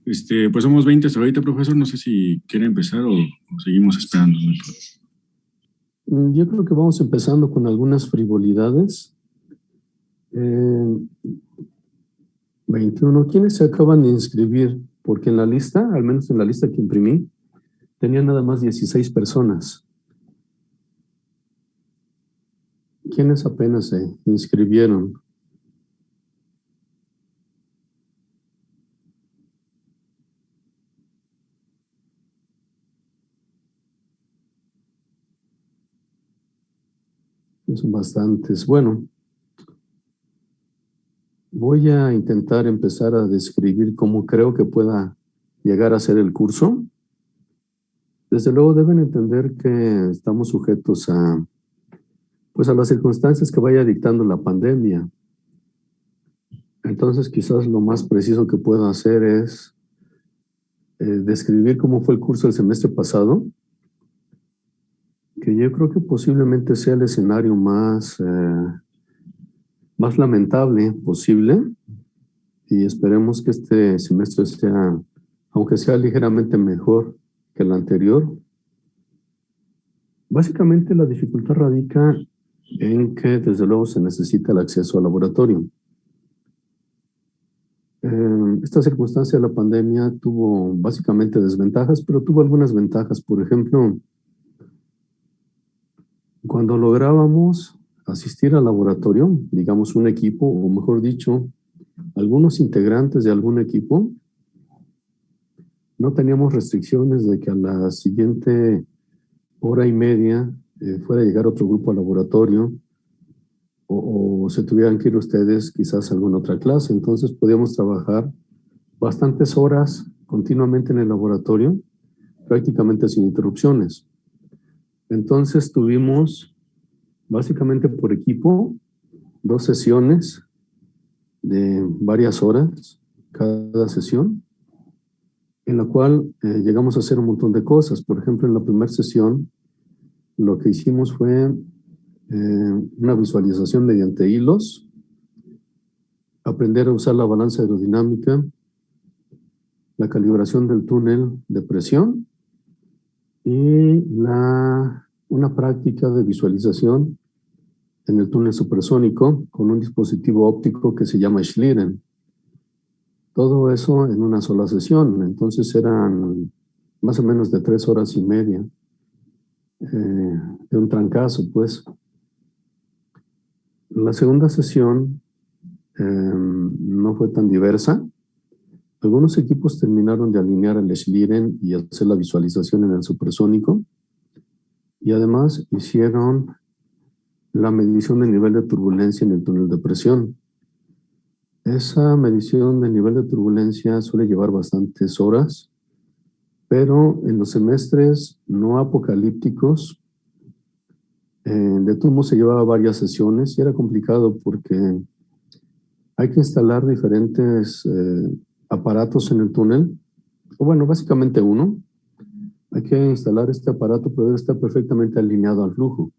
Pues somos 20 hasta ahorita, profesor. No sé si quiere empezar o seguimos esperando. Yo creo que vamos empezando con algunas frivolidades. 21. ¿Quiénes se acaban de inscribir? Porque en la lista, al menos en la lista que imprimí, tenía nada más 16 personas. ¿Quiénes apenas se inscribieron? Son bastantes. Bueno, voy a intentar empezar a describir cómo creo que pueda llegar a ser el curso. Desde luego deben entender que estamos sujetos pues a las circunstancias que vaya dictando la pandemia. Entonces, quizás lo más preciso que puedo hacer es describir cómo fue el curso del semestre pasado, que yo creo que posiblemente sea el escenario más lamentable posible, y esperemos que este semestre sea, aunque sea ligeramente mejor que el anterior. Básicamente la dificultad radica en que desde luego se necesita el acceso al laboratorio. Esta circunstancia de la pandemia tuvo básicamente desventajas, pero tuvo algunas ventajas. Por ejemplo, cuando lográbamos asistir al laboratorio, digamos un equipo, o mejor dicho, algunos integrantes de algún equipo, no teníamos restricciones de que a la siguiente hora y media fuera a llegar otro grupo al laboratorio o se tuvieran que ir ustedes quizás a alguna otra clase. Entonces podíamos trabajar bastantes horas continuamente en el laboratorio, prácticamente sin interrupciones. Entonces tuvimos básicamente por equipo 2 sesiones de varias horas cada sesión, en la cual llegamos a hacer un montón de cosas. Por ejemplo, en la primera sesión lo que hicimos fue una visualización mediante hilos, aprender a usar la balanza aerodinámica, la calibración del túnel de presión y una práctica de visualización en el túnel supersónico con un dispositivo óptico que se llama Schlieren. Todo eso en una sola sesión. Entonces eran más o menos de 3 horas y media de un trancazo, pues. La segunda sesión no fue tan diversa. Algunos equipos terminaron de alinear el Schlieren y hacer la visualización en el supersónico, y además hicieron la medición del nivel de turbulencia en el túnel de presión. Esa medición del nivel de turbulencia suele llevar bastantes horas, pero en los semestres no apocalípticos, de todos modos se llevaba varias sesiones y era complicado porque hay que instalar diferentes aparatos en el túnel. O bueno, básicamente uno. Hay que instalar este aparato, pero debe estar perfectamente alineado al flujo.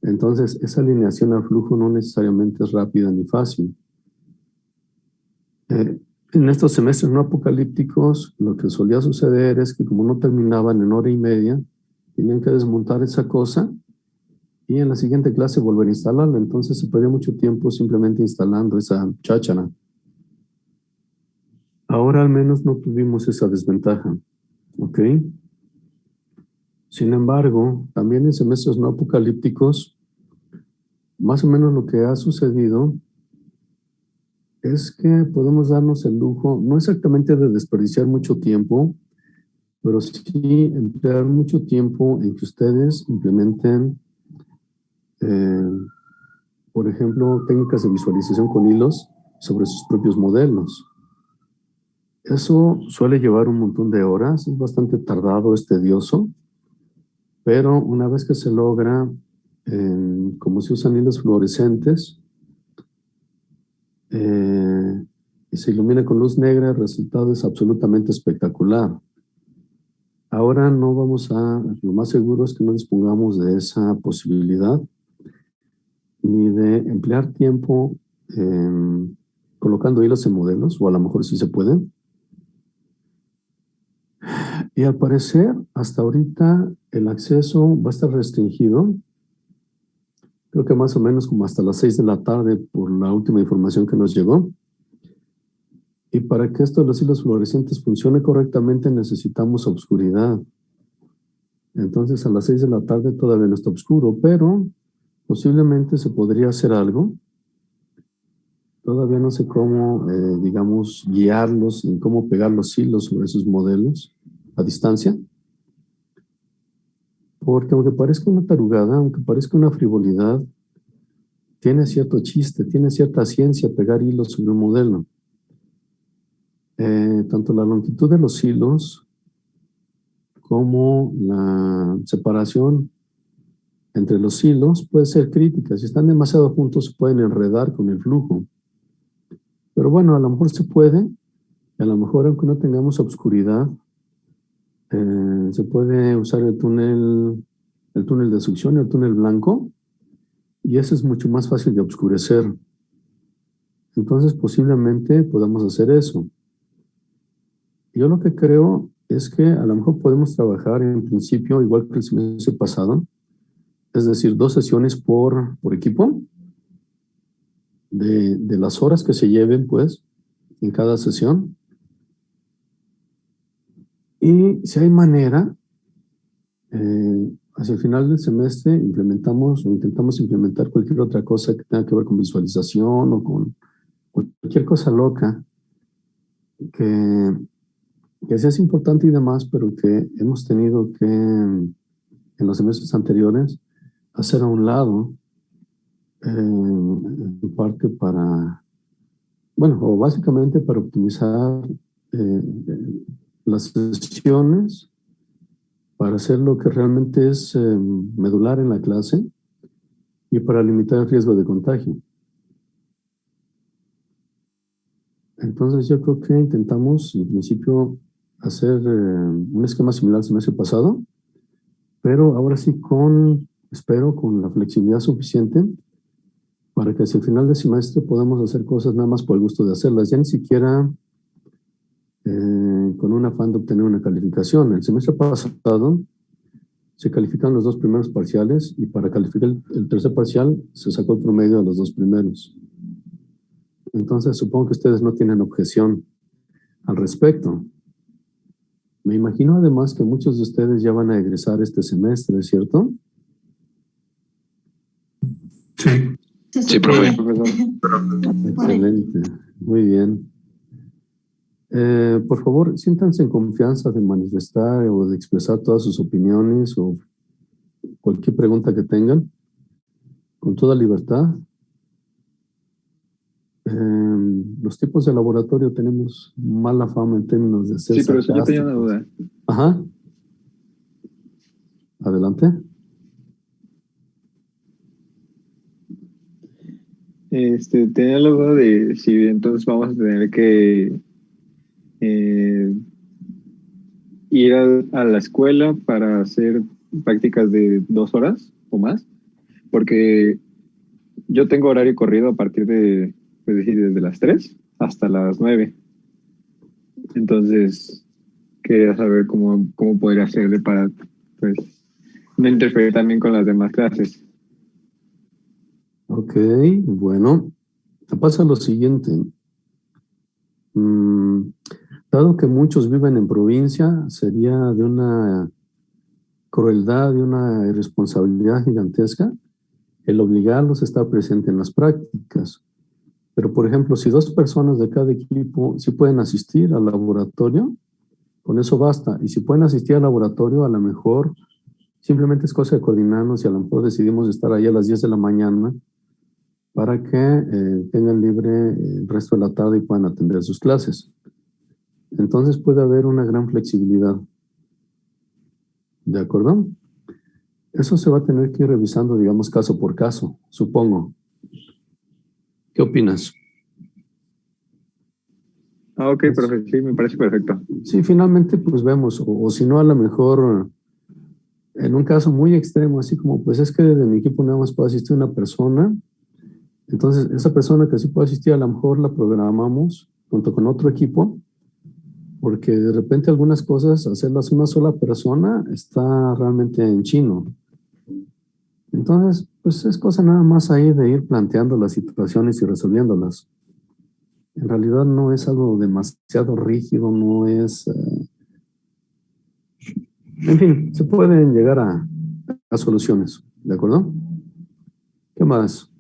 Entonces, esa alineación al flujo no necesariamente es rápida ni fácil. En estos semestres no apocalípticos, lo que solía suceder es que como no terminaban en hora y media, tenían que desmontar esa cosa y en la siguiente clase volver a instalarla. Entonces se perdía mucho tiempo simplemente instalando esa cháchara. Ahora al menos no tuvimos esa desventaja, ¿ok? Sin embargo, también en semestres no apocalípticos, más o menos lo que ha sucedido es que podemos darnos el lujo, no exactamente de desperdiciar mucho tiempo, pero sí emplear mucho tiempo en que ustedes implementen, eh, por ejemplo, técnicas de visualización con hilos sobre sus propios modelos. Eso suele llevar un montón de horas, es bastante tardado, es tedioso, pero una vez que se logra, como se usan hilos fluorescentes, y se ilumina con luz negra, el resultado es absolutamente espectacular. Ahora lo más seguro es que no dispongamos de esa posibilidad, ni de emplear tiempo colocando hilos en modelos, o a lo mejor sí se puede, Y al parecer, hasta ahorita, el acceso va a estar restringido. Creo que más o menos como hasta las 6 de la tarde por la última información que nos llegó. Y para que esto de los hilos fluorescentes funcione correctamente necesitamos oscuridad. Entonces a las 6 de la tarde todavía no está oscuro, pero posiblemente se podría hacer algo. Todavía no sé cómo, digamos, guiarlos y cómo pegar los hilos sobre esos modelos a distancia. Porque aunque parezca una tarugada, aunque parezca una frivolidad, tiene cierto chiste, tiene cierta ciencia pegar hilos sobre un modelo. Tanto la longitud de los hilos como la separación entre los hilos puede ser crítica. Si están demasiado juntos se pueden enredar con el flujo. Pero bueno, a lo mejor se puede, y a lo mejor aunque no tengamos obscuridad, se puede usar el túnel de succión, el túnel blanco, y ese es mucho más fácil de oscurecer. Entonces posiblemente podamos hacer eso. Yo lo que creo es que a lo mejor podemos trabajar en principio igual que el semestre pasado, es decir, 2 sesiones por equipo, de las horas que se lleven, pues, en cada sesión. Y si hay manera, hacia el final del semestre implementamos o intentamos implementar cualquier otra cosa que tenga que ver con visualización o con cualquier cosa loca que sí es importante y demás, pero que hemos tenido que, en los semestres anteriores, hacer a un lado, en parte para, bueno, o básicamente para optimizar las sesiones, para hacer lo que realmente es medular en la clase y para limitar el riesgo de contagio. Entonces yo creo que intentamos en principio hacer un esquema similar al semestre pasado, pero ahora sí espero con la flexibilidad suficiente para que hacia el final del semestre podamos hacer cosas nada más por el gusto de hacerlas, ya ni siquiera con un afán de obtener una calificación. El semestre pasado se calificaron los 2 primeros parciales y para calificar el tercer parcial se sacó el promedio de los 2 primeros. Entonces supongo que ustedes no tienen objeción al respecto. Me imagino además que muchos de ustedes ya van a egresar este semestre, ¿cierto? Sí. Sí, profe. Excelente, muy bien. Por favor, siéntanse en confianza de manifestar o de expresar todas sus opiniones o cualquier pregunta que tengan, con toda libertad. Los tipos de laboratorio tenemos mala fama en términos de ser Sí, pero yo tenía sarcásticos. una duda. Ajá. Adelante. Tenía la duda de si entonces vamos a tener que ir a la escuela para hacer prácticas de 2 horas o más, porque yo tengo horario corrido a partir de, pues decir, desde las 3 hasta las 9. Entonces, quería saber cómo poder hacerle para, pues, no interferir también con las demás clases. Ok, bueno. Pasa lo siguiente. Dado que muchos viven en provincia, sería de una crueldad, de una irresponsabilidad gigantesca el obligarlos a estar presente en las prácticas. Pero, por ejemplo, si 2 personas de cada equipo sí pueden asistir al laboratorio, con eso basta. Y si pueden asistir al laboratorio, a lo mejor simplemente es cosa de coordinarnos y a lo mejor decidimos estar ahí a las 10 de la mañana para que tengan libre el resto de la tarde y puedan atender sus clases. Entonces puede haber una gran flexibilidad. ¿De acuerdo? Eso se va a tener que ir revisando, digamos, caso por caso, supongo. ¿Qué opinas? Ok, profe, sí, me parece perfecto. Sí, finalmente pues vemos, o si no a lo mejor en un caso muy extremo, así como pues es que de mi equipo nada más puede asistir una persona, entonces esa persona que sí puede asistir a lo mejor la programamos junto con otro equipo porque de repente algunas cosas, hacerlas una sola persona, está realmente en chino. Entonces, pues es cosa nada más ahí de ir planteando las situaciones y resolviéndolas. En realidad no es algo demasiado rígido, no es... en fin, se pueden llegar a soluciones, ¿de acuerdo? ¿Qué más?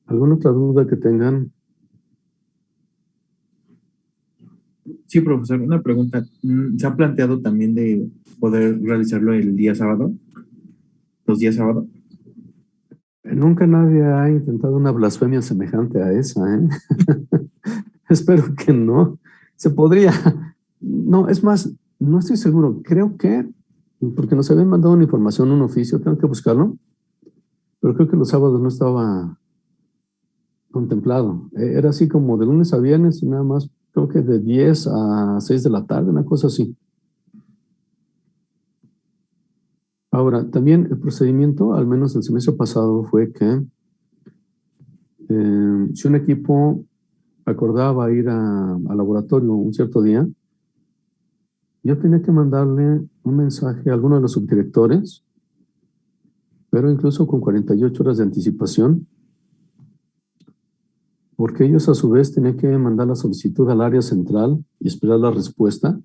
¿Alguna otra duda que tengan? Sí, profesor, una pregunta. ¿Se ha planteado también de poder realizarlo el día sábado? ¿Los días sábado? Nunca nadie ha intentado una blasfemia semejante a esa, ¿eh? Espero que no. Se podría. No, es más, no estoy seguro. Creo que, porque nos habían mandado una información, un oficio, tengo que buscarlo, pero creo que los sábados no estaba contemplado. Era así como de lunes a viernes y nada más, creo que de 10 a 6 de la tarde, una cosa así. Ahora, también el procedimiento, al menos el semestre pasado, fue que si un equipo acordaba ir al laboratorio un cierto día, yo tenía que mandarle un mensaje a alguno de los subdirectores, pero incluso con 48 horas de anticipación, porque ellos a su vez tenían que mandar la solicitud al área central y esperar la respuesta.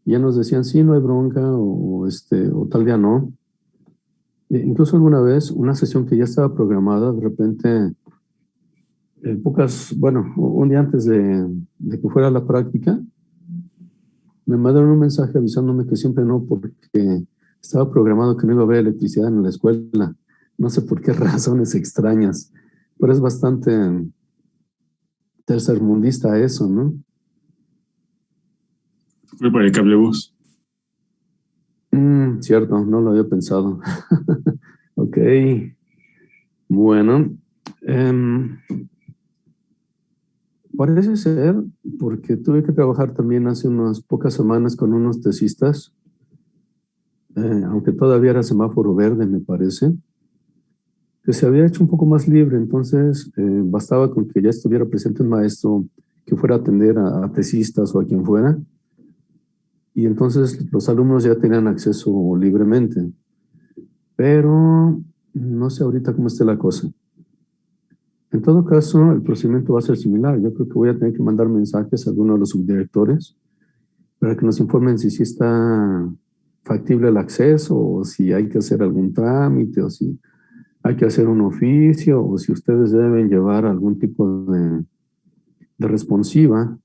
Y ya nos decían, sí, no hay bronca, o tal día no. Incluso alguna vez, una sesión que ya estaba programada, de repente, un día antes de que fuera la práctica, me mandaron un mensaje avisándome que siempre no, porque estaba programado que no iba a haber electricidad en la escuela. No sé por qué razones extrañas, pero es bastante tercermundista eso, ¿no? Fue para el cablebús. Cierto, no lo había pensado. Ok, bueno. Parece ser, porque tuve que trabajar también hace unas pocas semanas con unos tesistas, aunque todavía era semáforo verde, me parece, que se había hecho un poco más libre, entonces bastaba con que ya estuviera presente un maestro que fuera a atender a tesistas o a quien fuera, y entonces los alumnos ya tenían acceso libremente. Pero no sé ahorita cómo esté la cosa. En todo caso, el procedimiento va a ser similar. Yo creo que voy a tener que mandar mensajes a alguno de los subdirectores para que nos informen si sí está factible el acceso o si hay que hacer algún trámite o si hay que hacer un oficio o si ustedes deben llevar algún tipo de responsiva.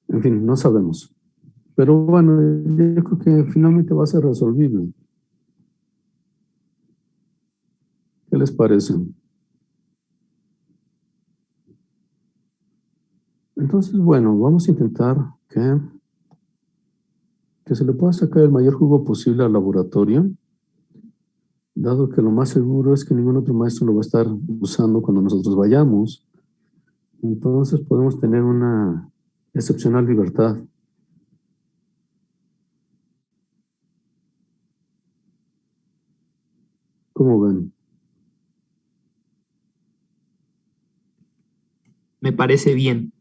En fin, no sabemos. Pero bueno, yo creo que finalmente va a ser resolvible. ¿Qué les parece? Entonces, bueno, vamos a intentar que se le pueda sacar el mayor jugo posible al laboratorio, dado que lo más seguro es que ningún otro maestro lo va a estar usando cuando nosotros vayamos. Entonces podemos tener una excepcional libertad. ¿Cómo ven? Me parece bien.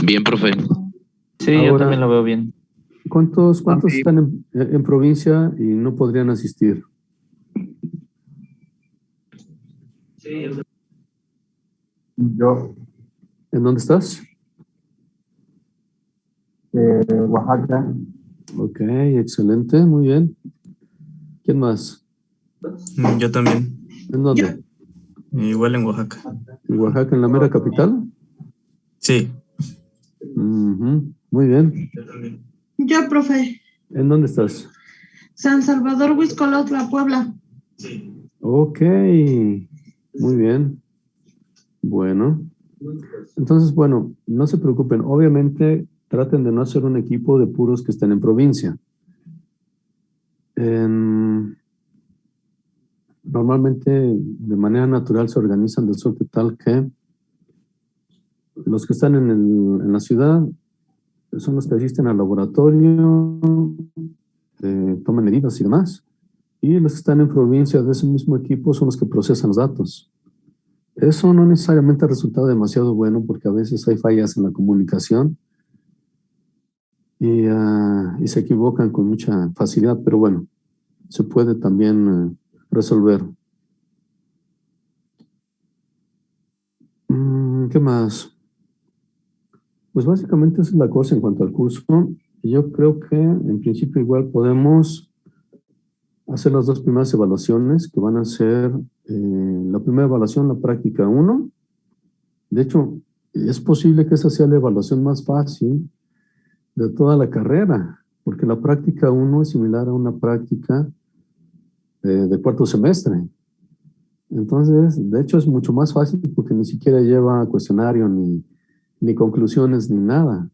Bien, profe. Sí, yo Ahora, también lo veo bien. ¿Cuántos Ok. están en provincia y no podrían asistir? Sí, Yo, ¿En dónde estás? Oaxaca, Ok, excelente, muy bien. ¿Quién más? yo también. ¿En dónde? Igual en Oaxaca. ¿En Oaxaca, en la mera capital? Sí. Muy bien. Yo también. Yo, profe. ¿En dónde estás? San Salvador, Huixcolotla, Puebla. Sí. Ok, muy bien. Bueno, entonces, bueno, no se preocupen. Obviamente, traten de no hacer un equipo de puros que estén en provincia. Normalmente, de manera natural, se organizan de suerte tal que los que están en la ciudad son los que asisten al laboratorio, toman medidas y demás. Y los que están en provincia de ese mismo equipo son los que procesan los datos. Eso no necesariamente ha resultado demasiado bueno porque a veces hay fallas en la comunicación y se equivocan con mucha facilidad, pero bueno, se puede también resolver. ¿Qué más? Pues básicamente esa es la cosa en cuanto al curso. Yo creo que en principio igual podemos hacer las dos primeras evaluaciones que van a ser la primera evaluación, la práctica 1. De hecho, es posible que esa sea la evaluación más fácil de toda la carrera, porque la práctica 1 es similar a una práctica de cuarto semestre. Entonces, de hecho es mucho más fácil porque ni siquiera lleva cuestionario, ni conclusiones, ni nada.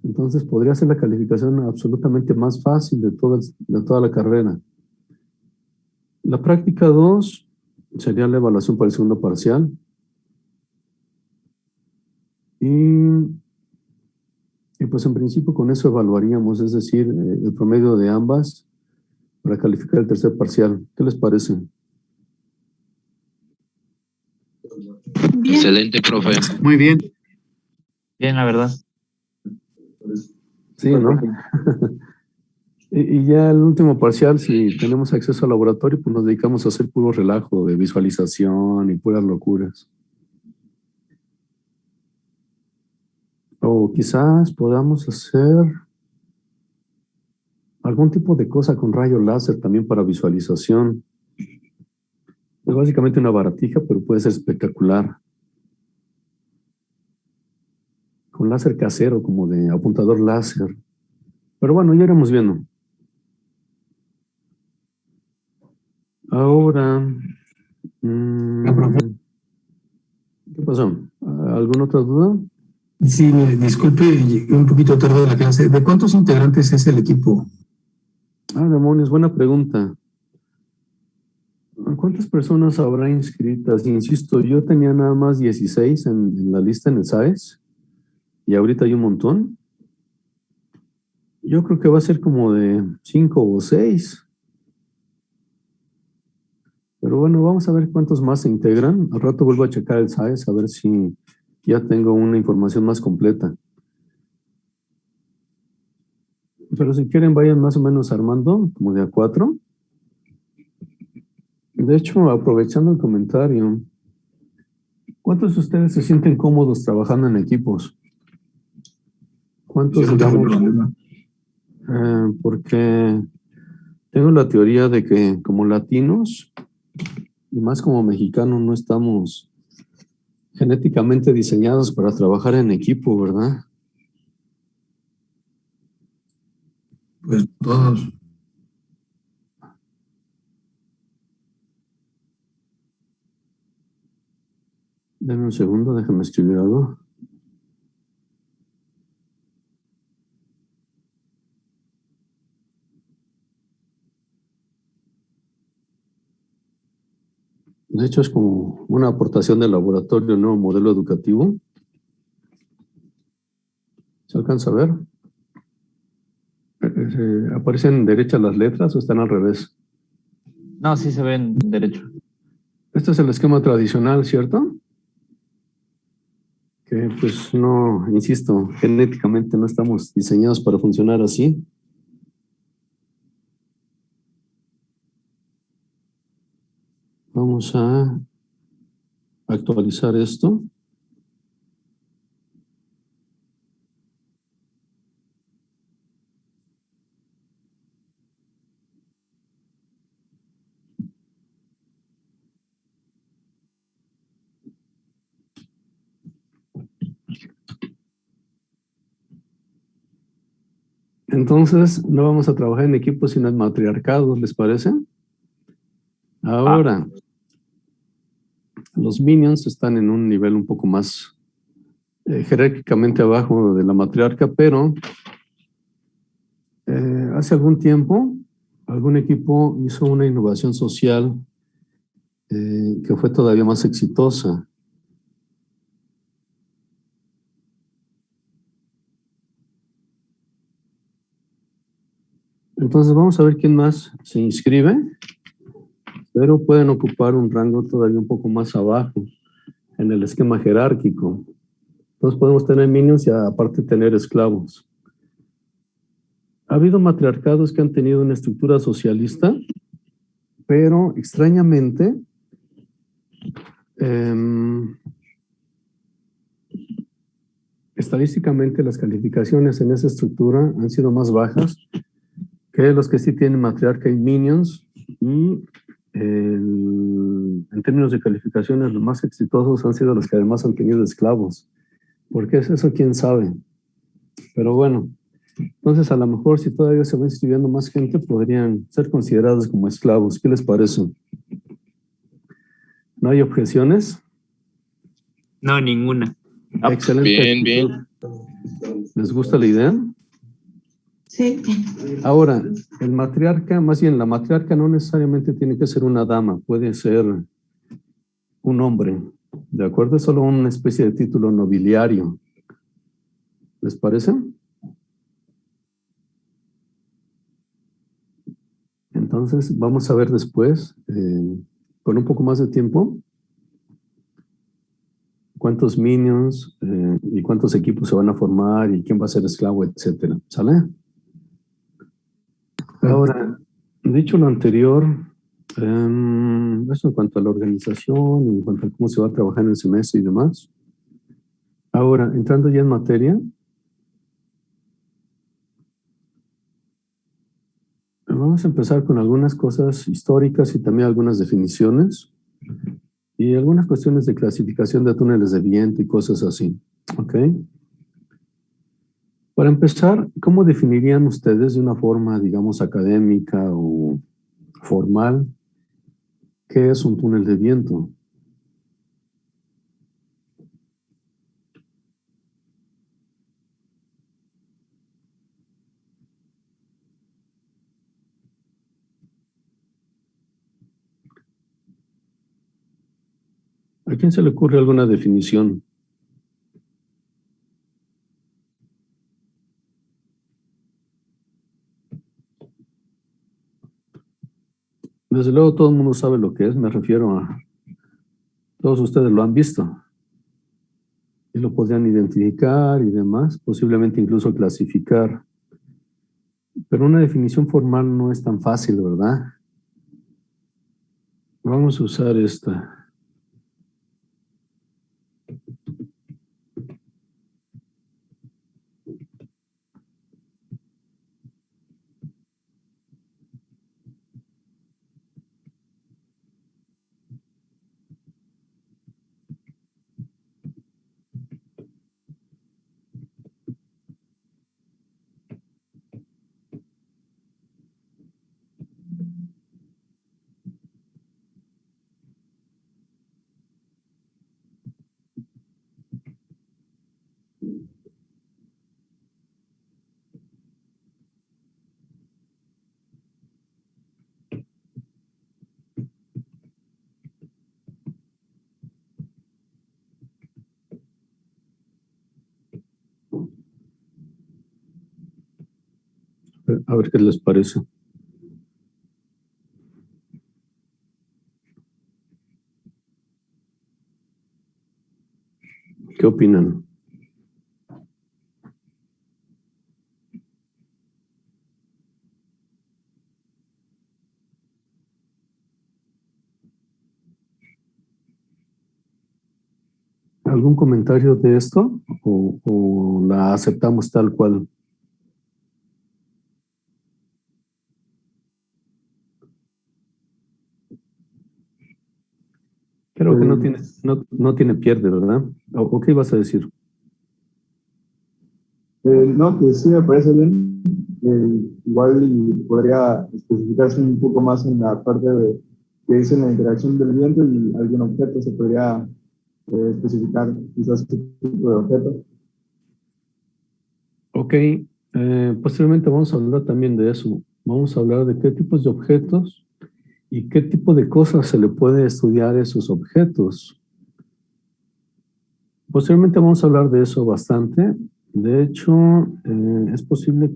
Entonces podría ser la calificación absolutamente más fácil de toda la carrera. La práctica 2 sería la evaluación para el segundo parcial. Y pues en principio con eso evaluaríamos, es decir, el promedio de ambas para calificar el tercer parcial. ¿Qué les parece? Bien. Excelente, profe. Muy bien. Bien, la verdad. Sí, ¿no? Y ya el último parcial, si tenemos acceso al laboratorio, pues nos dedicamos a hacer puro relajo de visualización y puras locuras. O quizás podamos hacer algún tipo de cosa con rayo láser también para visualización. Es básicamente una baratija, pero puede ser espectacular. Con láser casero, como de apuntador láser. Pero bueno, ya iremos viendo. Ahora, ¿qué pasó? ¿Alguna otra duda? Sí, disculpe, llegué un poquito tarde a la clase. ¿De cuántos integrantes es el equipo? Demonios, buena pregunta. ¿Cuántas personas habrá inscritas? Insisto, yo tenía nada más 16 en la lista en el SAES y ahorita hay un montón. Yo creo que va a ser como de 5 o 6. Pero bueno, vamos a ver cuántos más se integran. Al rato vuelvo a checar el SAES a ver si ya tengo una información más completa. Pero si quieren, vayan más o menos armando, como de a 4. De hecho, aprovechando el comentario, ¿cuántos de ustedes se sienten cómodos trabajando en equipos? ¿Cuántos, Yo no tengo digamos? problema. Porque tengo la teoría de que como latinos, y más como mexicanos, no estamos genéticamente diseñados para trabajar en equipo, ¿verdad? Pues todos. Deme un segundo, déjame escribir algo. De hecho, es como una aportación del laboratorio, nuevo modelo educativo. ¿Se alcanza a ver? ¿Aparecen derechas las letras o están al revés? No, sí se ven derecho. Este es el esquema tradicional, ¿cierto? Que pues no, insisto, genéticamente no estamos diseñados para funcionar así. Vamos a actualizar esto. Entonces, no vamos a trabajar en equipo sino en matriarcados, ¿les parece? Ahora, los minions están en un nivel un poco más jerárquicamente abajo de la matriarca, pero hace algún tiempo algún equipo hizo una innovación social que fue todavía más exitosa. Entonces vamos a ver quién más se inscribe, pero pueden ocupar un rango todavía un poco más abajo. en el esquema jerárquico. Entonces podemos tener minions y aparte tener esclavos. Ha habido matriarcados que han tenido una estructura socialista, pero extrañamente estadísticamente las calificaciones en esa estructura han sido más bajas que los que sí tienen matriarca y minions, y en términos de calificaciones los más exitosos han sido los que además han tenido esclavos. ¿Por qué es eso? ¿Quién sabe? Pero bueno, entonces a lo mejor si todavía se va inscribiendo más gente podrían ser considerados como esclavos. ¿Qué les parece? ¿No hay objeciones? No, ninguna. Excelente. Bien, bien. ¿Les gusta la idea? Sí. Ahora, el matriarca, más bien la matriarca no necesariamente tiene que ser una dama, puede ser un hombre, ¿de acuerdo? Es solo una especie de título nobiliario. ¿Les parece? Entonces, vamos a ver después, con un poco más de tiempo, cuántos minions y cuántos equipos se van a formar y quién va a ser esclavo, etcétera. ¿Sale? Ahora, dicho lo anterior, eso en cuanto a la organización, en cuanto a cómo se va a trabajar en el semestre y demás. Ahora, entrando ya en materia, vamos a empezar con algunas cosas históricas y también algunas definiciones y algunas cuestiones de clasificación de túneles de viento y cosas así. ¿Ok? Para empezar, ¿cómo definirían ustedes de una forma, digamos, académica o formal qué es un túnel de viento? ¿A quién se le ocurre alguna definición? Desde luego todo el mundo sabe lo que es, me refiero a... Todos ustedes lo han visto. Y lo podrían identificar y demás, posiblemente incluso clasificar. Pero una definición formal no es tan fácil, ¿verdad? Vamos a usar esta. A ver qué les parece. ¿Qué opinan? ¿Algún comentario de esto? ¿O la aceptamos tal cual? Creo que no tiene pierde, ¿verdad? ¿O qué ibas a decir? No, que sí me parece bien. Igual y podría especificarse un poco más en la parte de que dice la interacción del viento y algún objeto se podría especificar quizás qué tipo de objeto. Ok, posteriormente vamos a hablar también de eso. Vamos a hablar de qué tipos de objetos y qué tipo de cosas se le puede estudiar a esos objetos. Posteriormente vamos a hablar de eso bastante. De hecho, es posible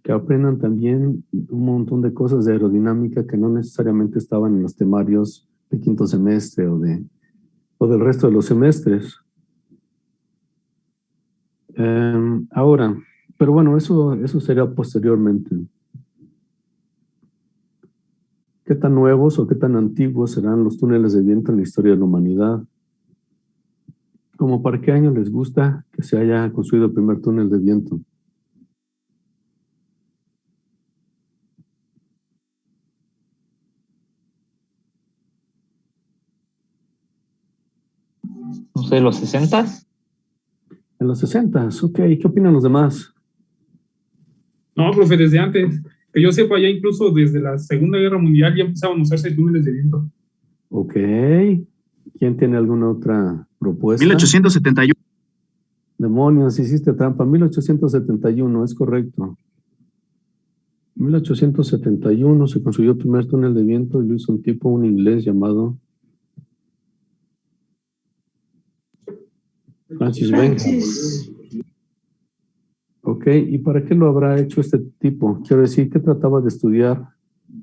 que aprendan también un montón de cosas de aerodinámica que no necesariamente estaban en los temarios quinto semestre o del resto de los semestres. Ahora, pero bueno, eso sería posteriormente. ¿Qué tan nuevos o qué tan antiguos serán los túneles de viento en la historia de la humanidad? ¿Cómo para qué año les gusta que se haya construido el primer túnel de viento? No sé, los 60s. En los 60s, ok. ¿Qué opinan los demás? No, profe, desde antes. Que yo sepa, ya incluso desde la Segunda Guerra Mundial ya empezaban a usarse túneles de viento. Ok. ¿Quién tiene alguna otra propuesta? 1871. Demonios, hiciste trampa. 1871, es correcto. 1871 se construyó el primer túnel de viento y lo hizo un inglés llamado Francis Bacon. Ok, ¿y para qué lo habrá hecho este tipo? Quiero decir, ¿qué trataba de estudiar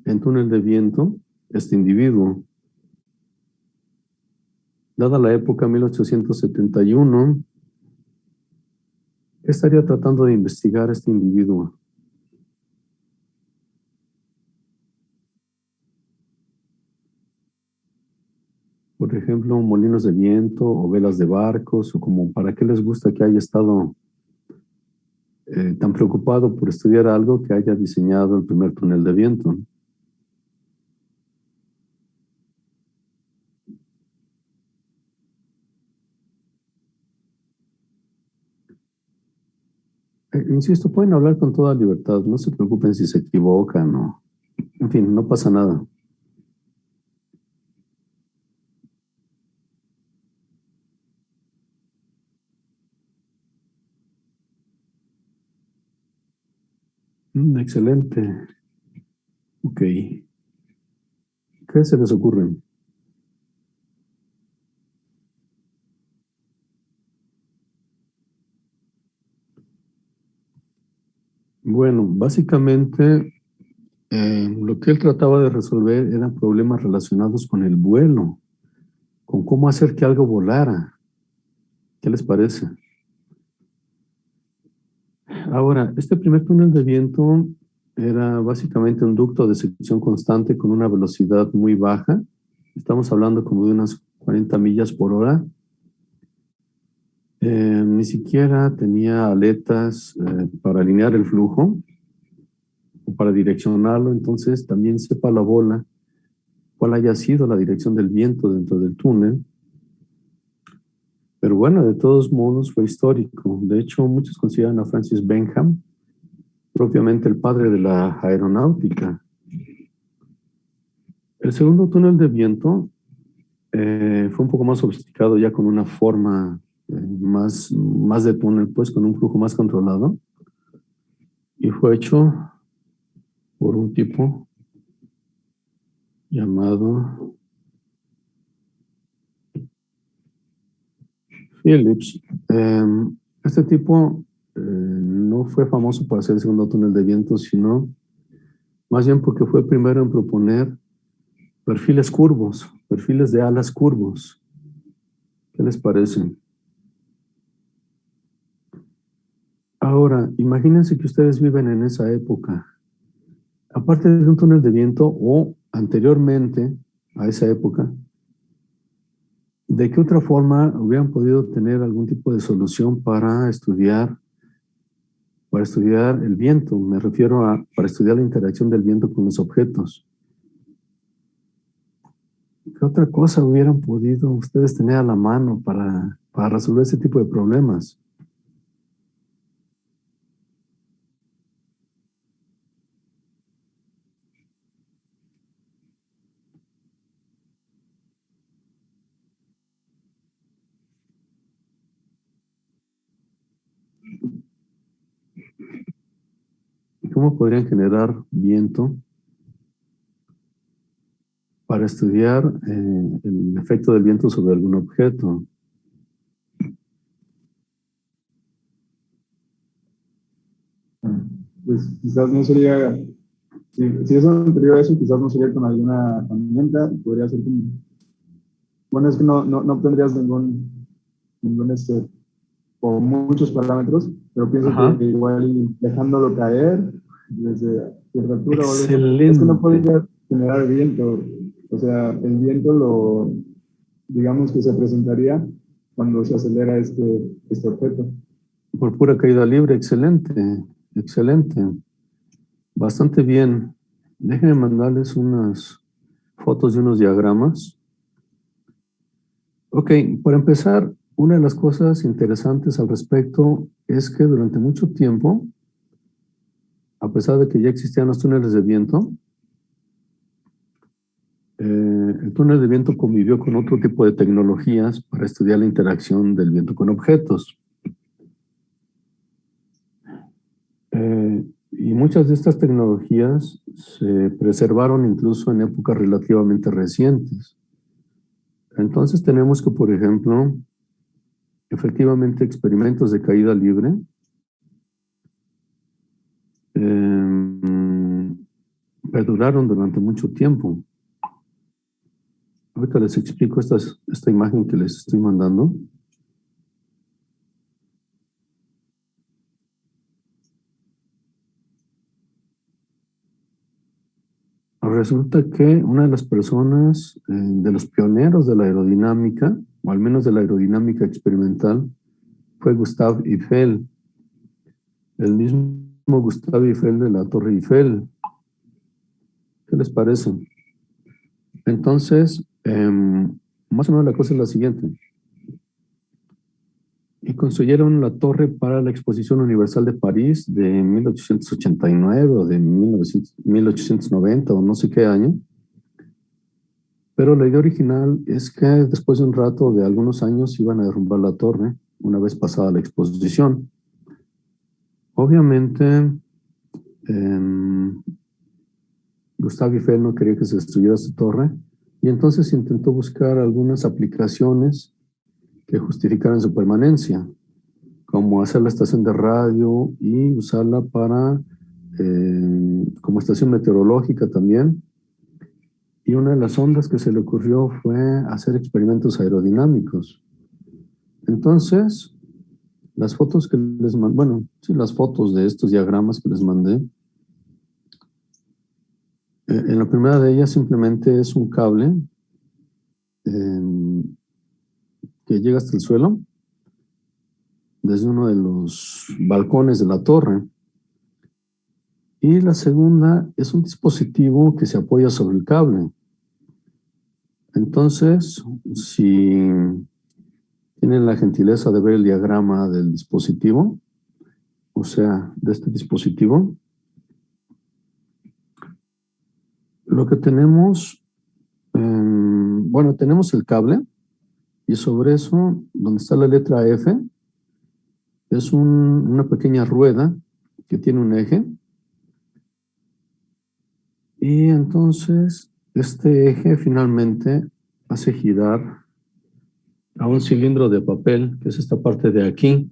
en túnel de viento este individuo? Dada la época 1871, ¿qué estaría tratando de investigar este individuo? Por ejemplo, molinos de viento o velas de barcos, o como para qué les gusta que haya estado tan preocupado por estudiar algo que haya diseñado el primer túnel de viento. Insisto, pueden hablar con toda libertad, no se preocupen si se equivocan o... En fin, no pasa nada. Excelente. Ok. ¿Qué se les ocurre? Bueno, básicamente lo que él trataba de resolver eran problemas relacionados con el vuelo, con cómo hacer que algo volara. ¿Qué les parece? Ahora, este primer túnel de viento era básicamente un ducto de sección constante con una velocidad muy baja. Estamos hablando como de unas 40 millas por hora. Ni siquiera tenía aletas para alinear el flujo o para direccionarlo. Entonces, también sepa la bola cuál haya sido la dirección del viento dentro del túnel. Pero bueno, de todos modos fue histórico. De hecho, muchos consideran a Francis Bacon propiamente el padre de la aeronáutica. El segundo túnel de viento fue un poco más sofisticado, ya con una forma más de túnel, pues con un flujo más controlado. Y fue hecho por un tipo llamado Phillips. Este tipo no fue famoso por hacer el segundo túnel de viento, sino más bien porque fue el primero en proponer perfiles curvos, perfiles de alas curvos. ¿Qué les parece? Ahora, imagínense que ustedes viven en esa época. Aparte de un túnel de viento o anteriormente a esa época, ¿de qué otra forma hubieran podido tener algún tipo de solución para estudiar el viento? Me refiero a para estudiar la interacción del viento con los objetos. ¿Qué otra cosa hubieran podido ustedes tener a la mano para resolver ese tipo de problemas? ¿Cómo podrían generar viento para estudiar el efecto del viento sobre algún objeto? Pues quizás no sería, si es anterior a eso, quizás no sería con alguna herramienta, podría ser con bueno, es que no obtendrías ningún o muchos parámetros, pero pienso Ajá. que igual dejándolo caer desde cierta altura o algo así, Excelente. es que no podría generar viento. O sea, el viento digamos que se presentaría cuando se acelera este objeto. Por pura caída libre, excelente, excelente. Bastante bien. Déjenme mandarles unas fotos de unos diagramas. Ok, para empezar, una de las cosas interesantes al respecto es que durante mucho tiempo, a pesar de que ya existían los túneles de viento, el túnel de viento convivió con otro tipo de tecnologías para estudiar la interacción del viento con objetos. Y muchas de estas tecnologías se preservaron incluso en épocas relativamente recientes. Entonces tenemos que, por ejemplo, efectivamente experimentos de caída libre perduraron durante mucho tiempo. Ahorita les explico esta imagen que les estoy mandando. Resulta que una de las personas, de los pioneros de la aerodinámica, o al menos de la aerodinámica experimental, fue Gustave Eiffel. El mismo Gustave Eiffel de la Torre Eiffel. ¿Qué les parece? Entonces, más o menos la cosa es la siguiente. Y construyeron la torre para la Exposición Universal de París de 1889 o de 1890 o no sé qué año. Pero la idea original es que después de un rato, de algunos años, iban a derrumbar la torre una vez pasada la exposición. Obviamente, Gustave Eiffel no quería que se destruyera su torre y entonces intentó buscar algunas aplicaciones que justificaran su permanencia, como hacer la estación de radio y usarla para como estación meteorológica también. Y una de las ondas que se le ocurrió fue hacer experimentos aerodinámicos. Entonces, las fotos que les mandé, bueno, sí, las fotos de estos diagramas que les mandé, en la primera de ellas simplemente es un cable que llega hasta el suelo desde uno de los balcones de la torre. Y la segunda es un dispositivo que se apoya sobre el cable. Entonces, si tienen la gentileza de ver el diagrama del dispositivo, o sea, de este dispositivo, lo que tenemos, bueno, tenemos el cable y sobre eso, donde está la letra F, es una pequeña rueda que tiene un eje. Y entonces, este eje finalmente hace girar a un cilindro de papel, que es esta parte de aquí.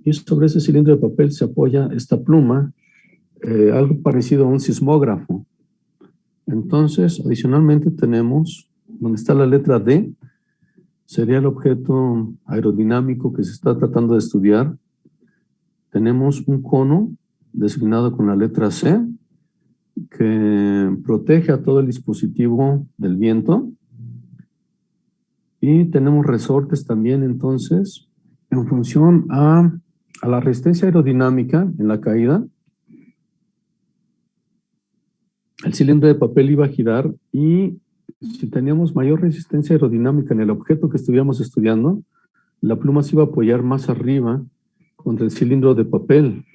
Y sobre ese cilindro de papel se apoya esta pluma, algo parecido a un sismógrafo. Entonces, adicionalmente tenemos, donde está la letra D, sería el objeto aerodinámico que se está tratando de estudiar. Tenemos un cono designado con la letra C, que protege a todo el dispositivo del viento. Y tenemos resortes también, entonces, en función a la resistencia aerodinámica en la caída. El cilindro de papel iba a girar y si teníamos mayor resistencia aerodinámica en el objeto que estuviéramos estudiando, la pluma se iba a apoyar más arriba contra el cilindro de papel.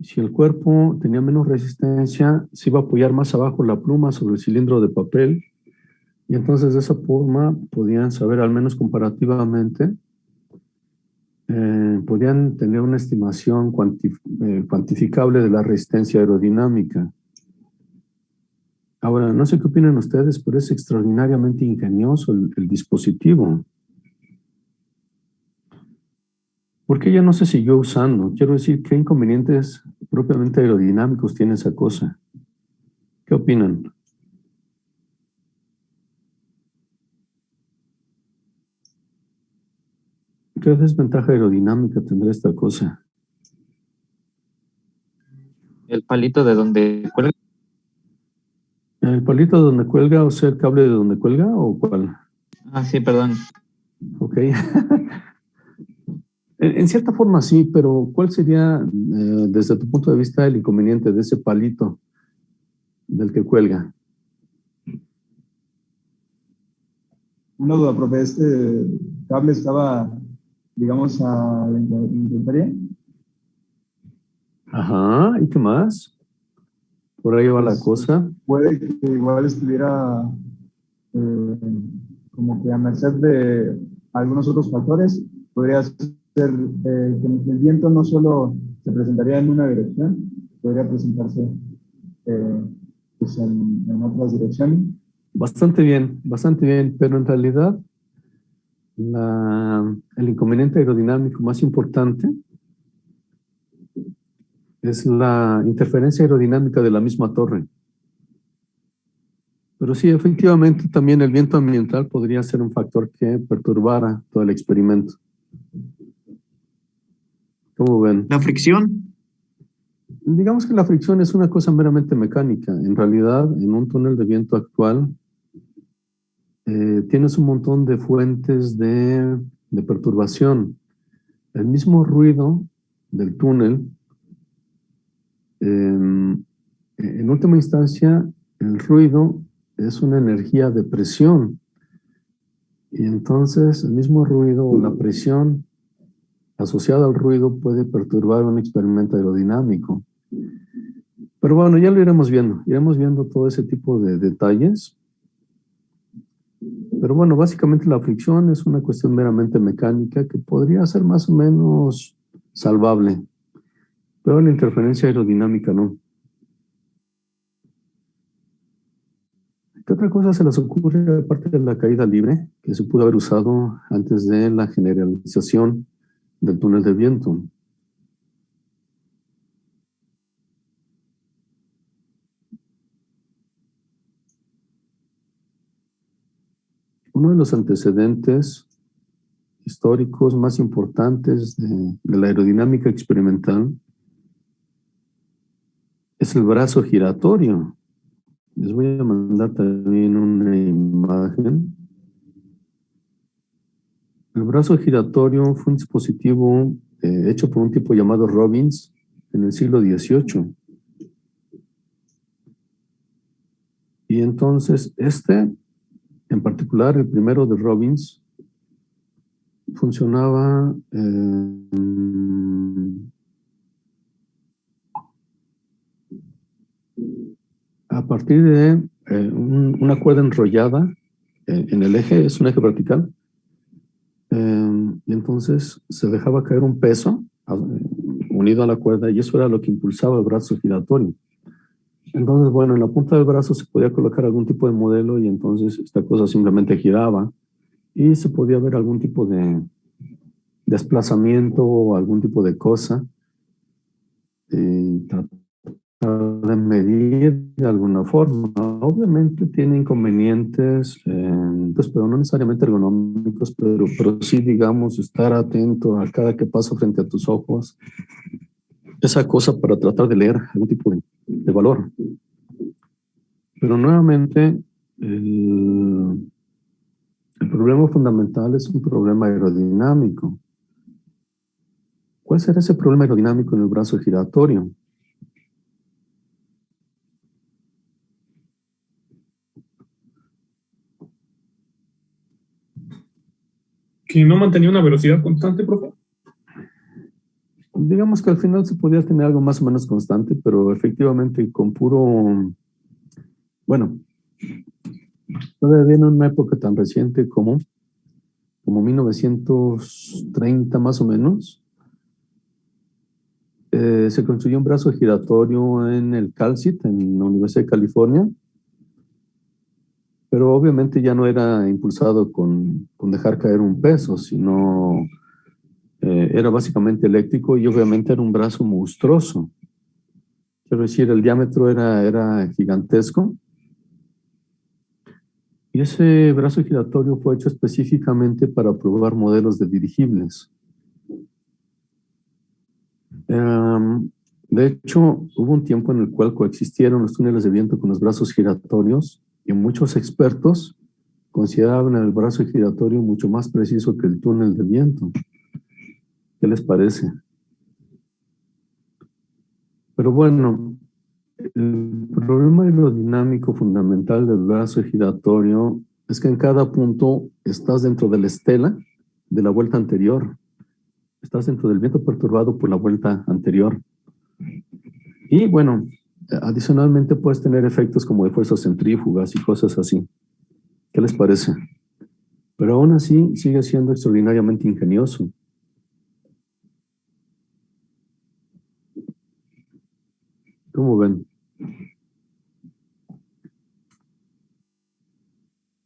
Si el cuerpo tenía menos resistencia, se iba a apoyar más abajo la pluma sobre el cilindro de papel. Y entonces de esa forma podían saber, al menos comparativamente, podían tener una estimación cuantificable de la resistencia aerodinámica. Ahora, no sé qué opinan ustedes, pero es extraordinariamente ingenioso el dispositivo. ¿Por qué ya no se siguió usando? Quiero decir, ¿qué inconvenientes propiamente aerodinámicos tiene esa cosa? ¿Qué opinan? ¿Qué desventaja aerodinámica tendrá esta cosa? El palito de donde cuelga. ¿El palito de donde cuelga, o sea, el cable de donde cuelga, o cuál? Ah, sí, perdón. Ok. En cierta forma sí, pero ¿cuál sería, desde tu punto de vista, el inconveniente de ese palito del que cuelga? Una duda, profe, ¿este cable estaba, digamos, a la intemperie? Ajá, ¿y qué más? Por ahí va la cosa. Puede que igual estuviera como que a merced de algunos otros factores. Podría ser que el viento no solo se presentaría en una dirección, podría presentarse pues en otras direcciones. Bastante bien, pero en realidad el inconveniente aerodinámico más importante es la interferencia aerodinámica de la misma torre. Pero sí, efectivamente, también el viento ambiental podría ser un factor que perturbara todo el experimento. ¿Cómo ven? La fricción. Digamos que la fricción es una cosa meramente mecánica. En realidad, en un túnel de viento actual, tienes un montón de fuentes de perturbación. El mismo ruido del túnel, en última instancia, el ruido es una energía de presión. Y entonces el mismo ruido o la presión asociada al ruido puede perturbar un experimento aerodinámico. Pero bueno, ya lo iremos viendo todo ese tipo de detalles. Pero bueno, básicamente la fricción es una cuestión meramente mecánica que podría ser más o menos salvable, pero la interferencia aerodinámica no. ¿Qué otra cosa se les ocurre aparte de la caída libre que se pudo haber usado antes de la generalización del túnel de viento? Uno de los antecedentes históricos más importantes de la aerodinámica experimental es el brazo giratorio. Les voy a mandar también una imagen. El brazo giratorio fue un dispositivo hecho por un tipo llamado Robbins en el siglo XVIII. Y entonces en particular, el primero de Robbins, funcionaba a partir de una cuerda enrollada en el eje, es un eje vertical, y entonces se dejaba caer un peso unido a la cuerda y eso era lo que impulsaba el brazo giratorio. Entonces, bueno, en la punta del brazo se podía colocar algún tipo de modelo y entonces esta cosa simplemente giraba y se podía ver algún tipo de desplazamiento o algún tipo de cosa y tratar de medir de alguna forma. Obviamente tiene inconvenientes, pues, pero no necesariamente ergonómicos, pero sí, digamos, estar atento a cada que pasa frente a tus ojos, esa cosa para tratar de leer algún tipo de valor. Pero nuevamente, el problema fundamental es un problema aerodinámico. ¿Cuál será ese problema aerodinámico en el brazo giratorio? Que no mantenía una velocidad constante, profe. Digamos que al final se podía tener algo más o menos constante, pero efectivamente con puro... Bueno, todavía en una época tan reciente como 1930 más o menos, se construyó un brazo giratorio en el CalCit, en la Universidad de California, pero obviamente ya no era impulsado con dejar caer un peso, sino era básicamente eléctrico y obviamente era un brazo monstruoso. Quiero decir, el diámetro era gigantesco. Y ese brazo giratorio fue hecho específicamente para probar modelos de dirigibles. De hecho, hubo un tiempo en el cual coexistieron los túneles de viento con los brazos giratorios y muchos expertos consideraban el brazo giratorio mucho más preciso que el túnel de viento. ¿Qué les parece? Pero bueno, el problema aerodinámico fundamental del brazo giratorio es que en cada punto estás dentro de la estela de la vuelta anterior. Estás dentro del viento perturbado por la vuelta anterior. Y bueno, adicionalmente puedes tener efectos como de fuerzas centrífugas y cosas así. ¿Qué les parece? Pero aún así sigue siendo extraordinariamente ingenioso. ¿Cómo ven?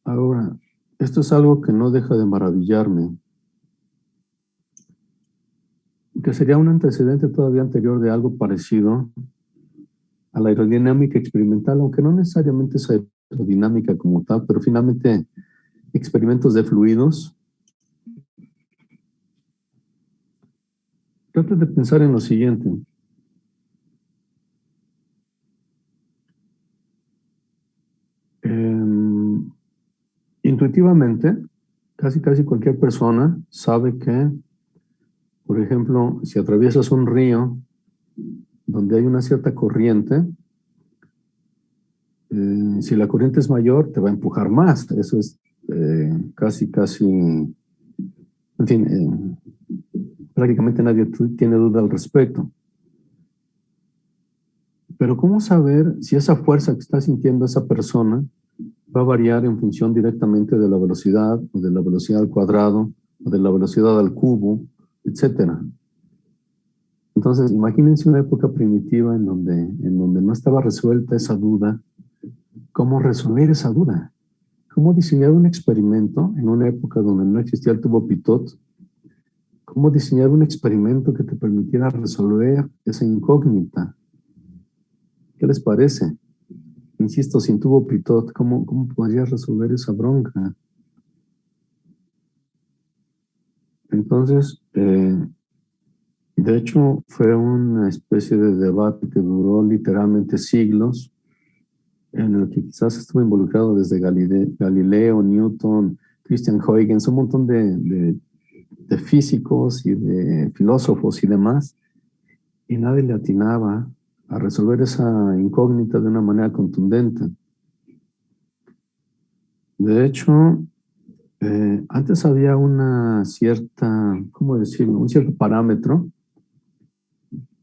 Ahora, esto es algo que no deja de maravillarme, que sería un antecedente todavía anterior de algo parecido a la aerodinámica experimental, aunque no necesariamente es aerodinámica como tal, pero finalmente experimentos de fluidos. Trata de pensar en lo siguiente. Intuitivamente, casi cualquier persona sabe que, por ejemplo, si atraviesas un río donde hay una cierta corriente, si la corriente es mayor, te va a empujar más. Eso es en fin, prácticamente nadie tiene duda al respecto. Pero ¿cómo saber si esa fuerza que está sintiendo esa persona va a variar en función directamente de la velocidad, o de la velocidad al cuadrado, o de la velocidad al cubo, etcétera? Entonces, imagínense una época primitiva en donde no estaba resuelta esa duda. ¿Cómo resolver esa duda? ¿Cómo diseñar un experimento en una época donde no existía el tubo Pitot? ¿Cómo diseñar un experimento que te permitiera resolver esa incógnita? ¿Qué les parece? Insisto, sin tubo Pitot, ¿cómo podrías resolver esa bronca? Entonces, de hecho, fue una especie de debate que duró literalmente siglos, en el que quizás estuvo involucrado desde Galileo, Newton, Christian Huygens, un montón de físicos y de filósofos y demás, y nadie le atinaba a resolver esa incógnita de una manera contundente. De hecho, antes había una cierta, ¿cómo decirlo? Un cierto parámetro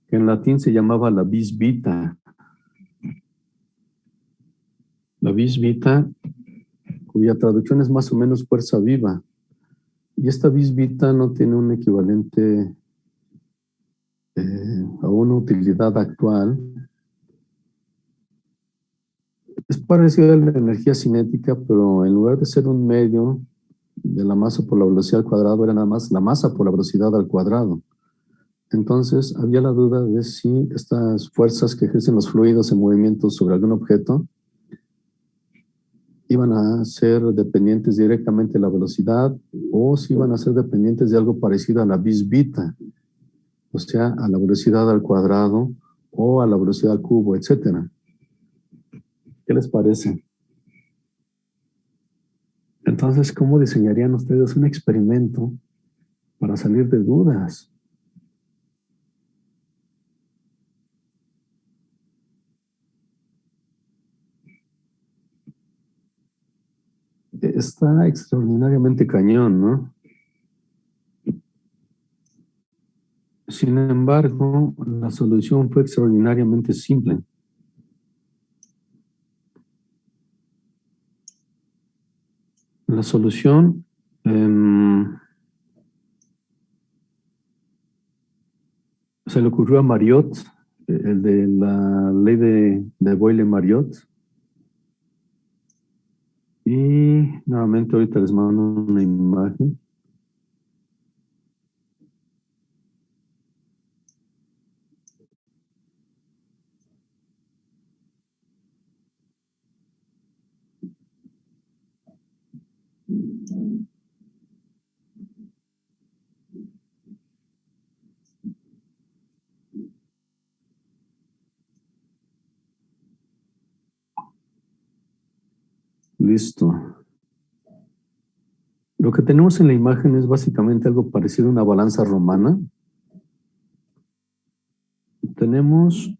que en latín se llamaba la vis vita. La vis vita, cuya traducción es más o menos fuerza viva. Y esta vis vita no tiene un equivalente a una utilidad actual. Es parecido a la energía cinética, pero en lugar de ser un medio de la masa por la velocidad al cuadrado, era nada más la masa por la velocidad al cuadrado. Entonces, había la duda de si estas fuerzas que ejercen los fluidos en movimiento sobre algún objeto iban a ser dependientes directamente de la velocidad o si iban a ser dependientes de algo parecido a la vis vita, o sea, a la velocidad al cuadrado o a la velocidad al cubo, etcétera. ¿Qué les parece? Entonces, ¿cómo diseñarían ustedes un experimento para salir de dudas? Está extraordinariamente cañón, ¿no? Sin embargo, la solución fue extraordinariamente simple. La solución se le ocurrió a Marriott, el de la ley de Boyle-Marriott. Y nuevamente ahorita les mando una imagen. Listo. Lo que tenemos en la imagen es básicamente algo parecido a una balanza romana. Tenemos,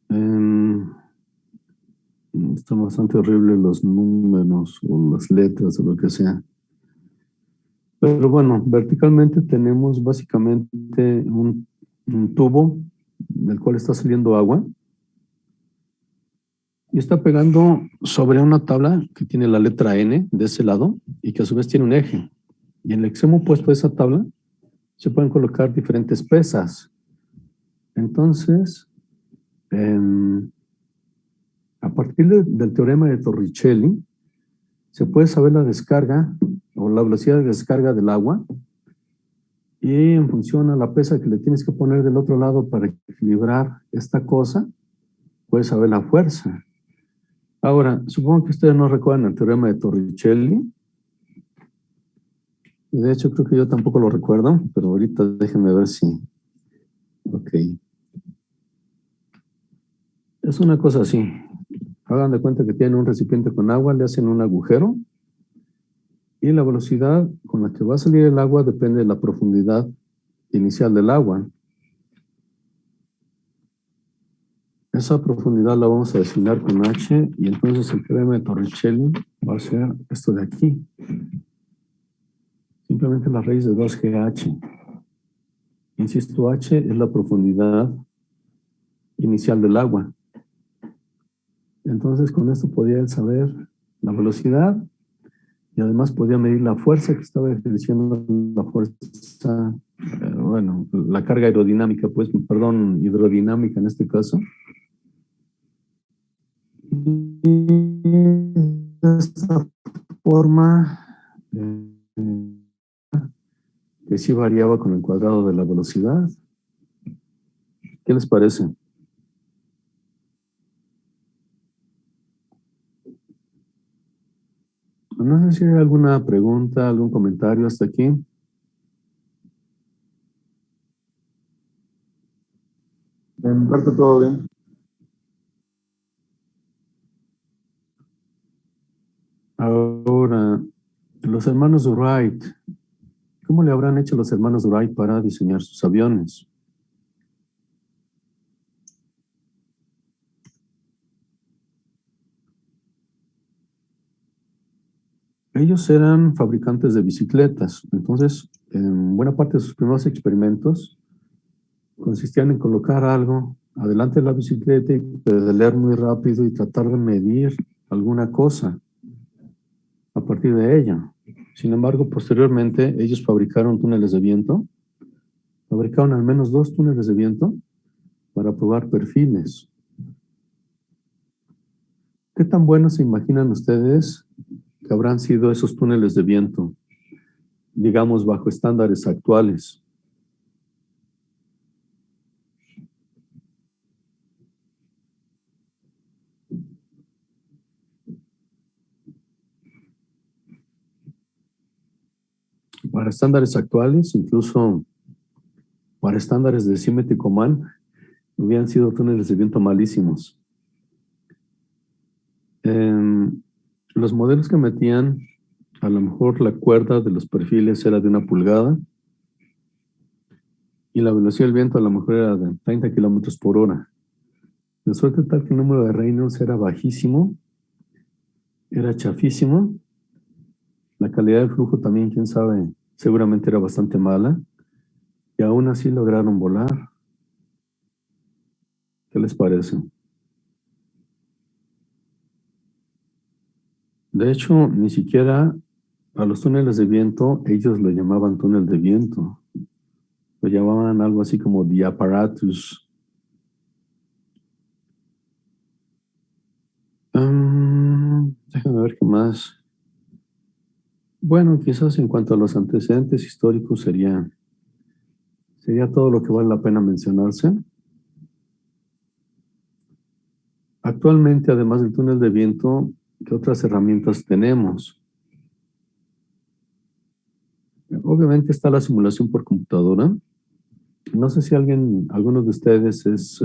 están bastante horribles los números o las letras o lo que sea. Pero bueno, verticalmente tenemos básicamente un tubo del cual está saliendo agua y está pegando sobre una tabla que tiene la letra N de ese lado y que a su vez tiene un eje. Y en el extremo opuesto de esa tabla se pueden colocar diferentes pesas. Entonces, a partir del teorema de Torricelli, se puede saber la descarga o la velocidad de descarga del agua y en función a la pesa que le tienes que poner del otro lado para equilibrar esta cosa, puedes saber la fuerza. Ahora, supongo que ustedes no recuerdan el teorema de Torricelli. De hecho, creo que yo tampoco lo recuerdo, pero ahorita déjenme ver si... Ok. Es una cosa así. Hagan de cuenta que tienen un recipiente con agua, le hacen un agujero y la velocidad con la que va a salir el agua depende de la profundidad inicial del agua. Esa profundidad la vamos a designar con H y entonces el teorema de Torricelli va a ser esto de aquí. Simplemente la raíz de 2GH. Insisto, H es la profundidad inicial del agua. Entonces con esto podía él saber la velocidad y además podía medir la fuerza que estaba ejerciendo, la fuerza, bueno, la carga aerodinámica, pues, perdón, hidrodinámica en este caso. Y de esta forma, que sí variaba con el cuadrado de la velocidad. ¿Qué les parece? No sé si hay alguna pregunta, algún comentario hasta aquí. En parte todo bien. Ahora, los hermanos Wright, ¿cómo le habrán hecho los hermanos Wright para diseñar sus aviones? Ellos eran fabricantes de bicicletas, entonces en buena parte de sus primeros experimentos consistían en colocar algo adelante de la bicicleta y pedalear muy rápido y tratar de medir alguna cosa a partir de ella. Sin embargo, posteriormente ellos fabricaron túneles de viento, fabricaron al menos 2 túneles de viento para probar perfiles. ¿Qué tan buenos se imaginan ustedes que habrán sido esos túneles de viento, digamos, bajo estándares actuales? Para estándares actuales, incluso para estándares de Symmetry Command, hubieran sido túneles de viento malísimos. Los modelos que metían, a lo mejor la cuerda de los perfiles era de 1 pulgada y la velocidad del viento a lo mejor era de 30 kilómetros por hora. De suerte tal que el número de Reynolds era bajísimo, era chafísimo. La calidad del flujo también, quién sabe, seguramente era bastante mala. Y aún así lograron volar. ¿Qué les parece? De hecho, ni siquiera a los túneles de viento, ellos lo llamaban túnel de viento. Lo llamaban algo así como the apparatus. Déjame ver qué más. Bueno, quizás en cuanto a los antecedentes históricos sería todo lo que vale la pena mencionarse. Actualmente, además del túnel de viento, ¿qué otras herramientas tenemos? Obviamente está la simulación por computadora. No sé si alguno de ustedes es,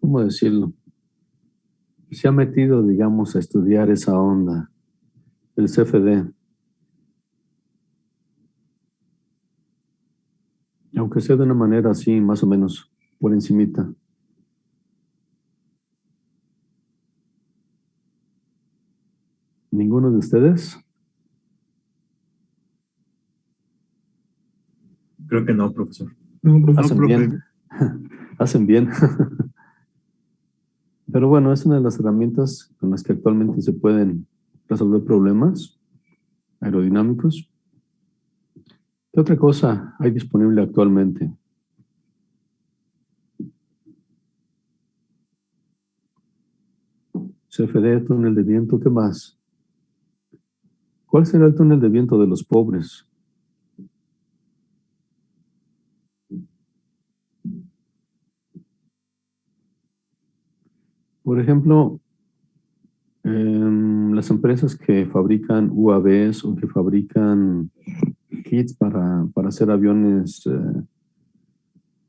¿cómo decirlo? Se ha metido, digamos, a estudiar esa onda. el CFD. Aunque sea de una manera así, más o menos, por encimita. ¿Ninguno de ustedes? Creo que no, profesor. No, profe. Hacen bien. Hacen bien. Pero bueno, es una de las herramientas con las que actualmente se pueden resolver problemas aerodinámicos. ¿Qué otra cosa hay disponible actualmente? CFD, túnel de viento, ¿qué más? ¿Cuál será el túnel de viento de los pobres? Por ejemplo, las empresas que fabrican UAVs o que fabrican kits para hacer aviones,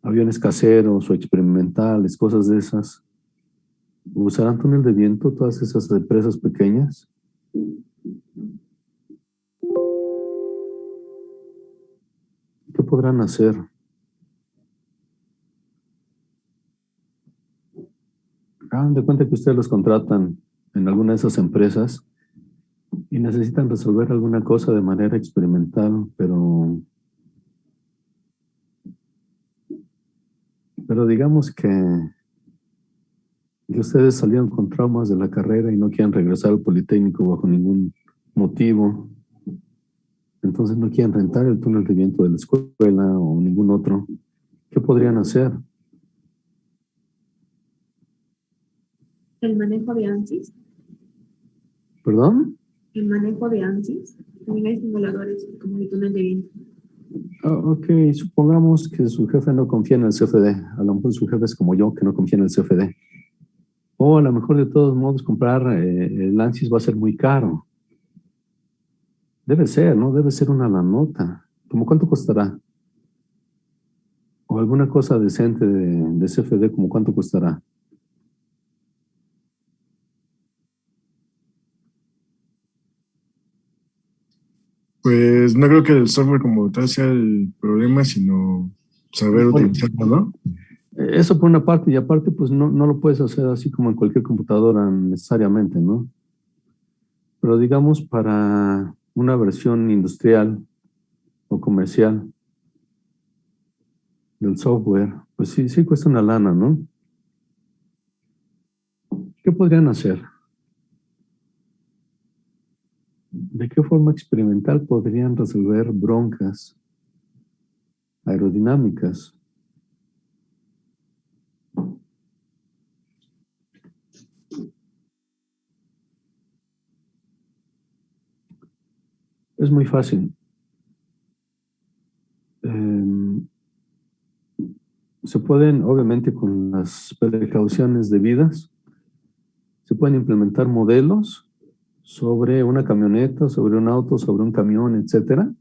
aviones caseros o experimentales, cosas de esas, ¿usarán túnel de viento todas esas empresas pequeñas? ¿Qué podrán hacer? Hagan de cuenta que ustedes los contratan en alguna de esas empresas y necesitan resolver alguna cosa de manera experimental, pero digamos que ustedes salieron con traumas de la carrera y no quieren regresar al Politécnico bajo ningún motivo. Entonces no quieren rentar el túnel de viento de la escuela o ningún otro. ¿Qué podrían hacer? El manejo de ANSYS. ¿Perdón? El manejo de ANSYS. También hay simuladores como el túnel de viento. Ok, supongamos que su jefe no confía en el CFD. A lo mejor su jefe es como yo, que no confía en el CFD. O a lo mejor de todos modos comprar el ANSYS va a ser muy caro. Debe ser, ¿no? Debe ser una la nota. ¿Cómo cuánto costará? O alguna cosa decente de CFD, ¿cómo cuánto costará? Pues no creo que el software como tal sea el problema, sino saber utilizarlo, ¿no? Eso por una parte, y aparte pues no lo puedes hacer así como en cualquier computadora necesariamente, ¿no? Pero digamos para una versión industrial o comercial del software, pues sí cuesta una lana, ¿no? ¿Qué podrían hacer? ¿De qué forma experimental podrían resolver broncas aerodinámicas? Es muy fácil. Se pueden, obviamente, con las precauciones debidas, se pueden implementar modelos sobre una camioneta, sobre un auto, sobre un camión, etcétera,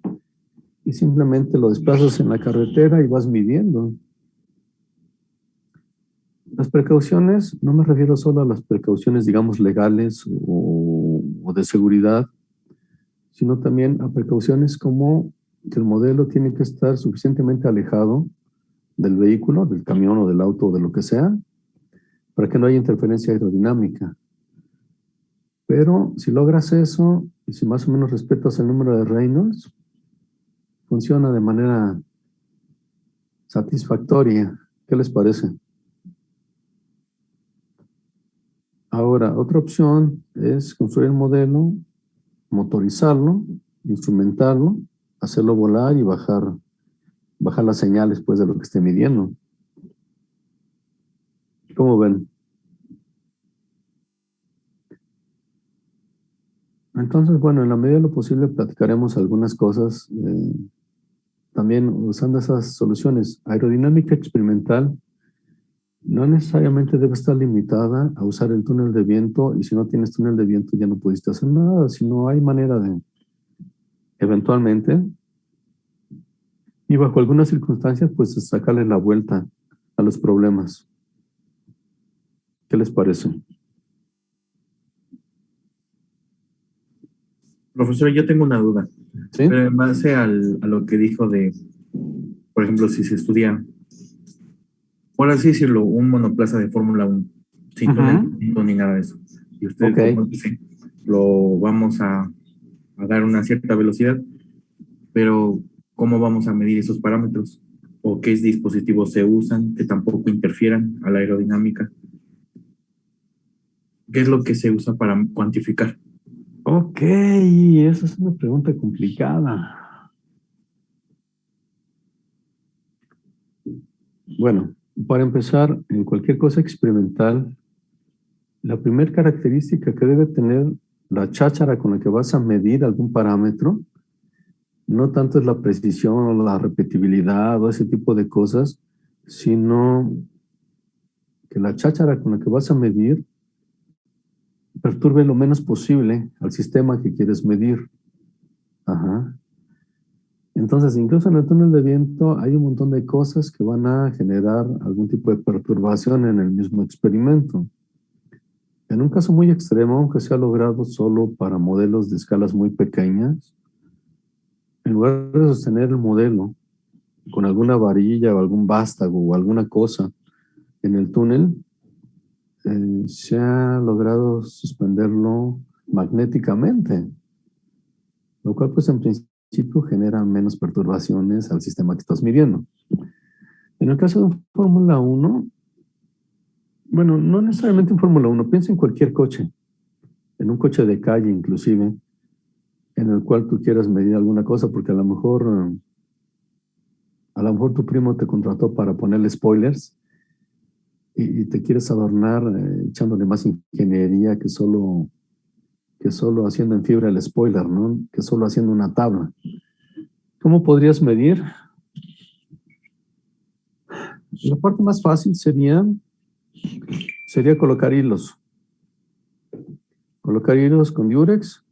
y simplemente lo desplazas en la carretera y vas midiendo. Las precauciones, no me refiero solo a las precauciones, digamos, legales o de seguridad, sino también a precauciones como que el modelo tiene que estar suficientemente alejado del vehículo, del camión o del auto o de lo que sea, para que no haya interferencia aerodinámica. Pero si logras eso, y si más o menos respetas el número de Reynolds, funciona de manera satisfactoria. ¿Qué les parece? Ahora, otra opción es construir el modelo, motorizarlo, instrumentarlo, hacerlo volar y bajar las señales pues, de lo que esté midiendo. ¿Cómo ven? Entonces, bueno, en la medida de lo posible platicaremos algunas cosas también usando esas soluciones. Aerodinámica experimental no necesariamente debe estar limitada a usar el túnel de viento, y si no tienes túnel de viento ya no pudiste hacer nada, sino hay manera de, eventualmente, y bajo algunas circunstancias, pues sacarle la vuelta a los problemas. ¿Qué les parece? Profesor, yo tengo una duda. ¿Sí? Pero en base a lo que dijo de, por ejemplo, si se estudia, por así decirlo, un monoplaza de Fórmula 1, sin túnel ni nada de eso. Y usted, Ok. como dice, lo vamos a dar una cierta velocidad, pero ¿cómo vamos a medir esos parámetros? ¿O qué dispositivos se usan que tampoco interfieran a la aerodinámica? ¿Qué es lo que se usa para cuantificar? Ok, esa es una pregunta complicada. Bueno, para empezar, en cualquier cosa experimental, la primera característica que debe tener la cháchara con la que vas a medir algún parámetro, no tanto es la precisión o la repetibilidad o ese tipo de cosas, sino que la cháchara con la que vas a medir perturbe lo menos posible al sistema que quieres medir. Ajá. Entonces, incluso en el túnel de viento hay un montón de cosas que van a generar algún tipo de perturbación en el mismo experimento. En un caso muy extremo, aunque se ha logrado solo para modelos de escalas muy pequeñas, en lugar de sostener el modelo con alguna varilla o algún vástago o alguna cosa en el túnel, se ha logrado suspenderlo magnéticamente, lo cual pues en principio genera menos perturbaciones al sistema que estás midiendo. En el caso de un Fórmula 1, bueno, no necesariamente en Fórmula 1, piensa en cualquier coche, en un coche de calle inclusive, en el cual tú quieras medir alguna cosa, porque a lo mejor tu primo te contrató para ponerle spoilers y te quieres adornar echándole más ingeniería que solo haciendo en fibra el spoiler, ¿no? Que solo haciendo una tabla. ¿Cómo podrías medir? La parte más fácil sería colocar hilos. Colocar hilos con Durex,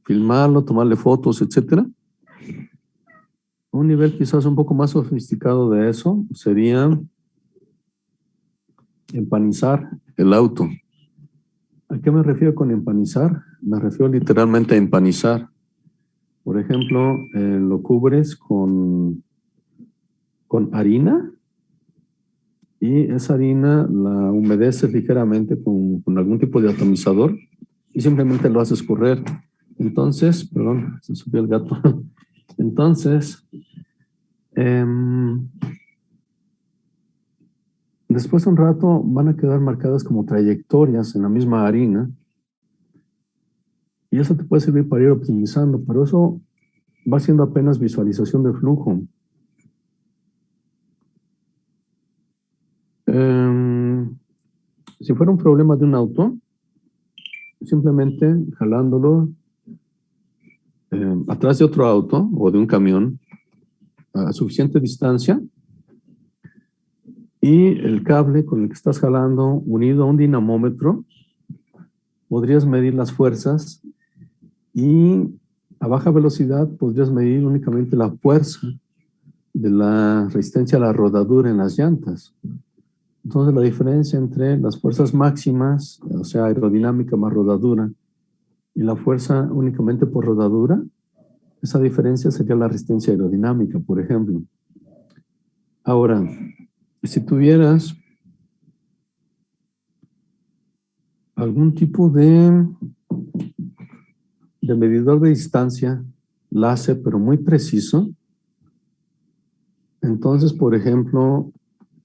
filmarlo, tomarle fotos, etc. Un nivel quizás un poco más sofisticado de eso sería empanizar el auto. ¿A qué me refiero con empanizar? Me refiero literalmente a empanizar. Por ejemplo, lo cubres con harina y esa harina la humedeces ligeramente con algún tipo de atomizador y simplemente lo haces correr. Entonces, perdón, se subió el gato. Entonces, después de un rato van a quedar marcadas como trayectorias en la misma harina y eso te puede servir para ir optimizando, pero eso va siendo apenas visualización de flujo. Si fuera un problema de un auto, simplemente jalándolo atrás de otro auto o de un camión a suficiente distancia y el cable con el que estás jalando unido a un dinamómetro, podrías medir las fuerzas y a baja velocidad podrías medir únicamente la fuerza de la resistencia a la rodadura en las llantas. Entonces la diferencia entre las fuerzas máximas, o sea, aerodinámica más rodadura, y la fuerza únicamente por rodadura, esa diferencia sería la resistencia aerodinámica, por ejemplo. Ahora, si tuvieras algún tipo de medidor de distancia láser, pero muy preciso, entonces, por ejemplo,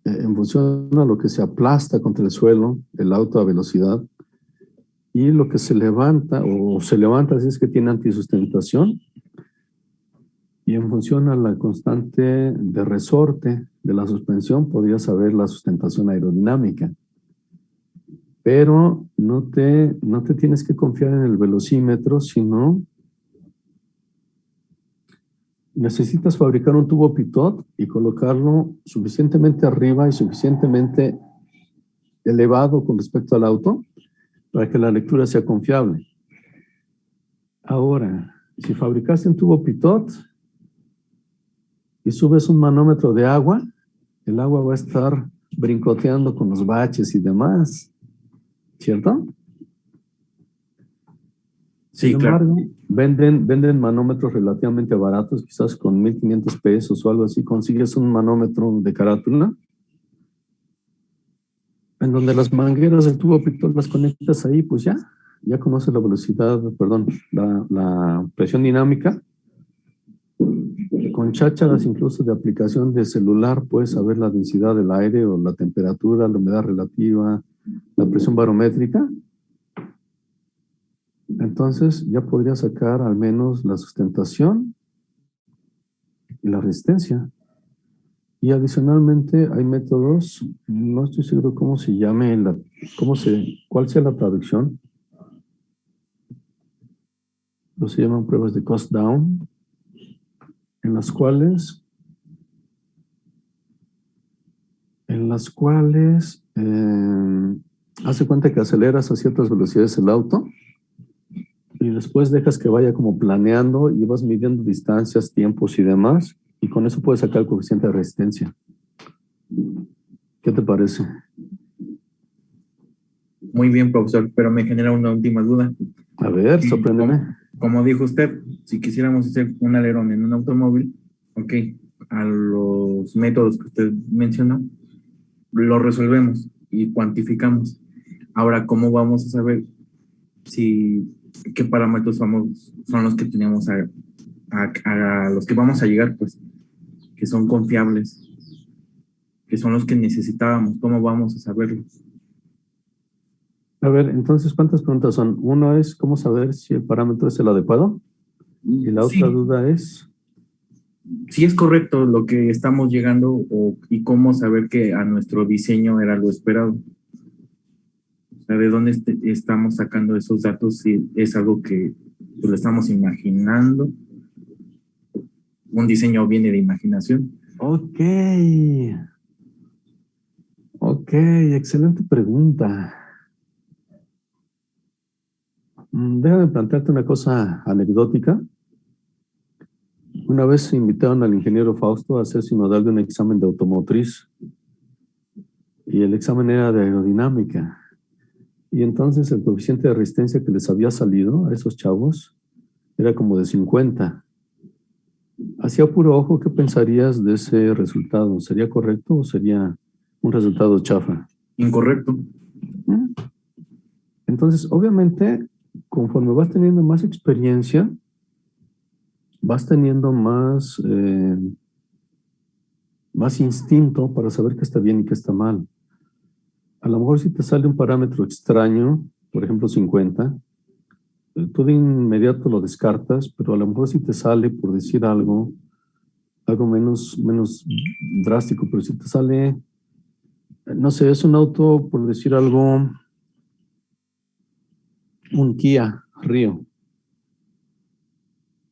en función a lo que se aplasta contra el suelo, el auto a velocidad, y lo que se levanta, o se levanta si es que tiene antisustentación, y en función a la constante de resorte de la suspensión, podrías saber la sustentación aerodinámica. Pero no te tienes que confiar en el velocímetro, sino necesitas fabricar un tubo pitot y colocarlo suficientemente arriba y suficientemente elevado con respecto al auto para que la lectura sea confiable. Ahora, si fabricaste un tubo pitot y subes un manómetro de agua, el agua va a estar brincoteando con los baches y demás, ¿cierto? Sí, Sin claro. embargo, venden manómetros relativamente baratos, quizás con 1,500 pesos o algo así, consigues un manómetro de carátula, en donde las mangueras del tubo pictol las conectas ahí, pues ya conoces la velocidad, perdón, la presión dinámica. Con chácharas incluso de aplicación de celular puedes saber la densidad del aire o la temperatura, la humedad relativa, la presión barométrica. Entonces ya podrías sacar al menos la sustentación y la resistencia. Y adicionalmente hay métodos, no estoy seguro cómo se llame, cuál sea la traducción. Se llaman pruebas de cost down, en las cuales hace cuenta que aceleras a ciertas velocidades el auto y después dejas que vaya como planeando y vas midiendo distancias, tiempos y demás, y con eso puedes sacar el coeficiente de resistencia. ¿Qué te parece? Muy bien, profesor, pero me genera una última duda. A ver, sorpréndeme. Como dijo usted, si quisiéramos hacer un alerón en un automóvil, ok, a los métodos que usted mencionó, lo resolvemos y cuantificamos. Ahora, ¿cómo vamos a saber qué parámetros son los que tenemos a los que vamos a llegar, pues, que son confiables, que son los que necesitábamos? ¿Cómo vamos a saberlo? A ver, entonces, ¿cuántas preguntas son? Uno es, ¿cómo saber si el parámetro es el adecuado? Y la otra duda es... Si es correcto lo que estamos llegando y cómo saber que a nuestro diseño era lo esperado. O sea, ¿de dónde estamos sacando esos datos? Si es algo que pues, lo estamos imaginando. Un diseño viene de imaginación. Ok, excelente pregunta. Déjame plantearte una cosa anecdótica. Una vez invitaron al ingeniero Fausto a hacer sinodal de un examen de automotriz y el examen era de aerodinámica. Y entonces el coeficiente de resistencia que les había salido a esos chavos era como de 50. Hacia puro ojo, ¿qué pensarías de ese resultado? ¿Sería correcto o sería un resultado chafa? Incorrecto. Entonces, obviamente, conforme vas teniendo más experiencia, vas teniendo más instinto para saber qué está bien y qué está mal. A lo mejor si te sale un parámetro extraño, por ejemplo 50, tú de inmediato lo descartas, pero a lo mejor si te sale, por decir algo menos drástico, pero si te sale, no sé, es un auto, por decir algo, un Kia Rio.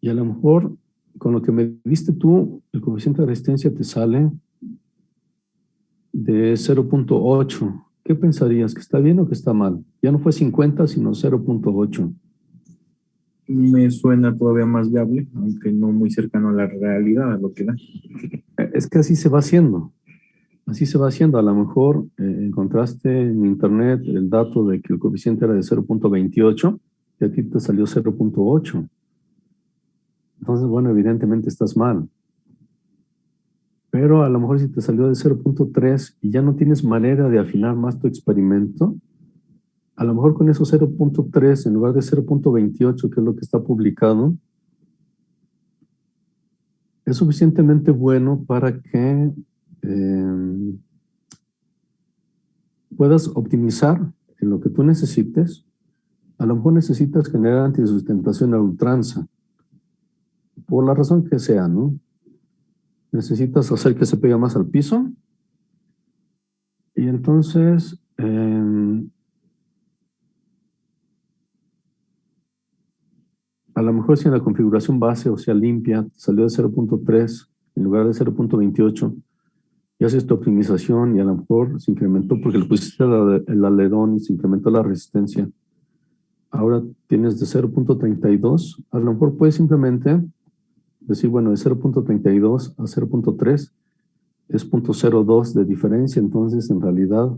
Y a lo mejor, con lo que me diste tú, el coeficiente de resistencia te sale de 0.8. ¿Qué pensarías? ¿Que está bien o que está mal? Ya no fue 50, sino 0.8. Me suena todavía más viable, aunque no muy cercano a la realidad, a lo que da. Es que así se va haciendo. Así se va haciendo. A lo mejor encontraste en internet el dato de que el coeficiente era de 0.28 y a ti te salió 0.8. Entonces, bueno, evidentemente estás mal. Pero a lo mejor si te salió de 0.3 y ya no tienes manera de afinar más tu experimento, a lo mejor con esos 0.3 en lugar de 0.28, que es lo que está publicado, es suficientemente bueno para que puedas optimizar en lo que tú necesites. A lo mejor necesitas generar antisustentación a ultranza, por la razón que sea, ¿no? Necesitas hacer que se pegue más al piso y entonces a lo mejor si en la configuración base, o sea limpia, salió de 0.3 en lugar de 0.28 y haces tu optimización y a lo mejor se incrementó porque le pusiste el alerón y se incrementó la resistencia. Ahora tienes de 0.32, a lo mejor puedes simplemente decir, bueno, de 0.32 a 0.3 es 0.02 de diferencia, entonces en realidad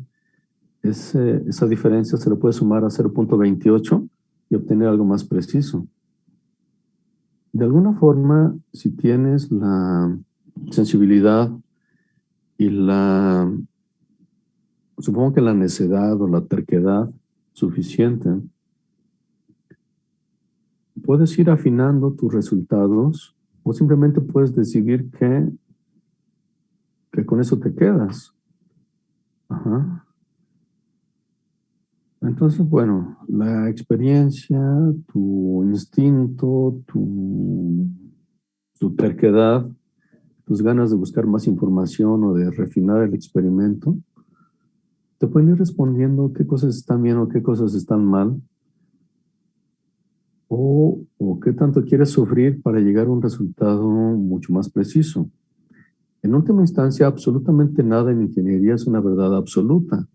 esa diferencia se le puede sumar a 0.28 y obtener algo más preciso. De alguna forma, si tienes la sensibilidad y supongo que la necedad o la terquedad suficiente, puedes ir afinando tus resultados o simplemente puedes decidir que con eso te quedas. Ajá. Entonces, bueno, la experiencia, tu instinto, tu terquedad, tus ganas de buscar más información o de refinar el experimento, te pueden ir respondiendo qué cosas están bien o qué cosas están mal, o qué tanto quieres sufrir para llegar a un resultado mucho más preciso. En última instancia, absolutamente nada en ingeniería es una verdad absoluta.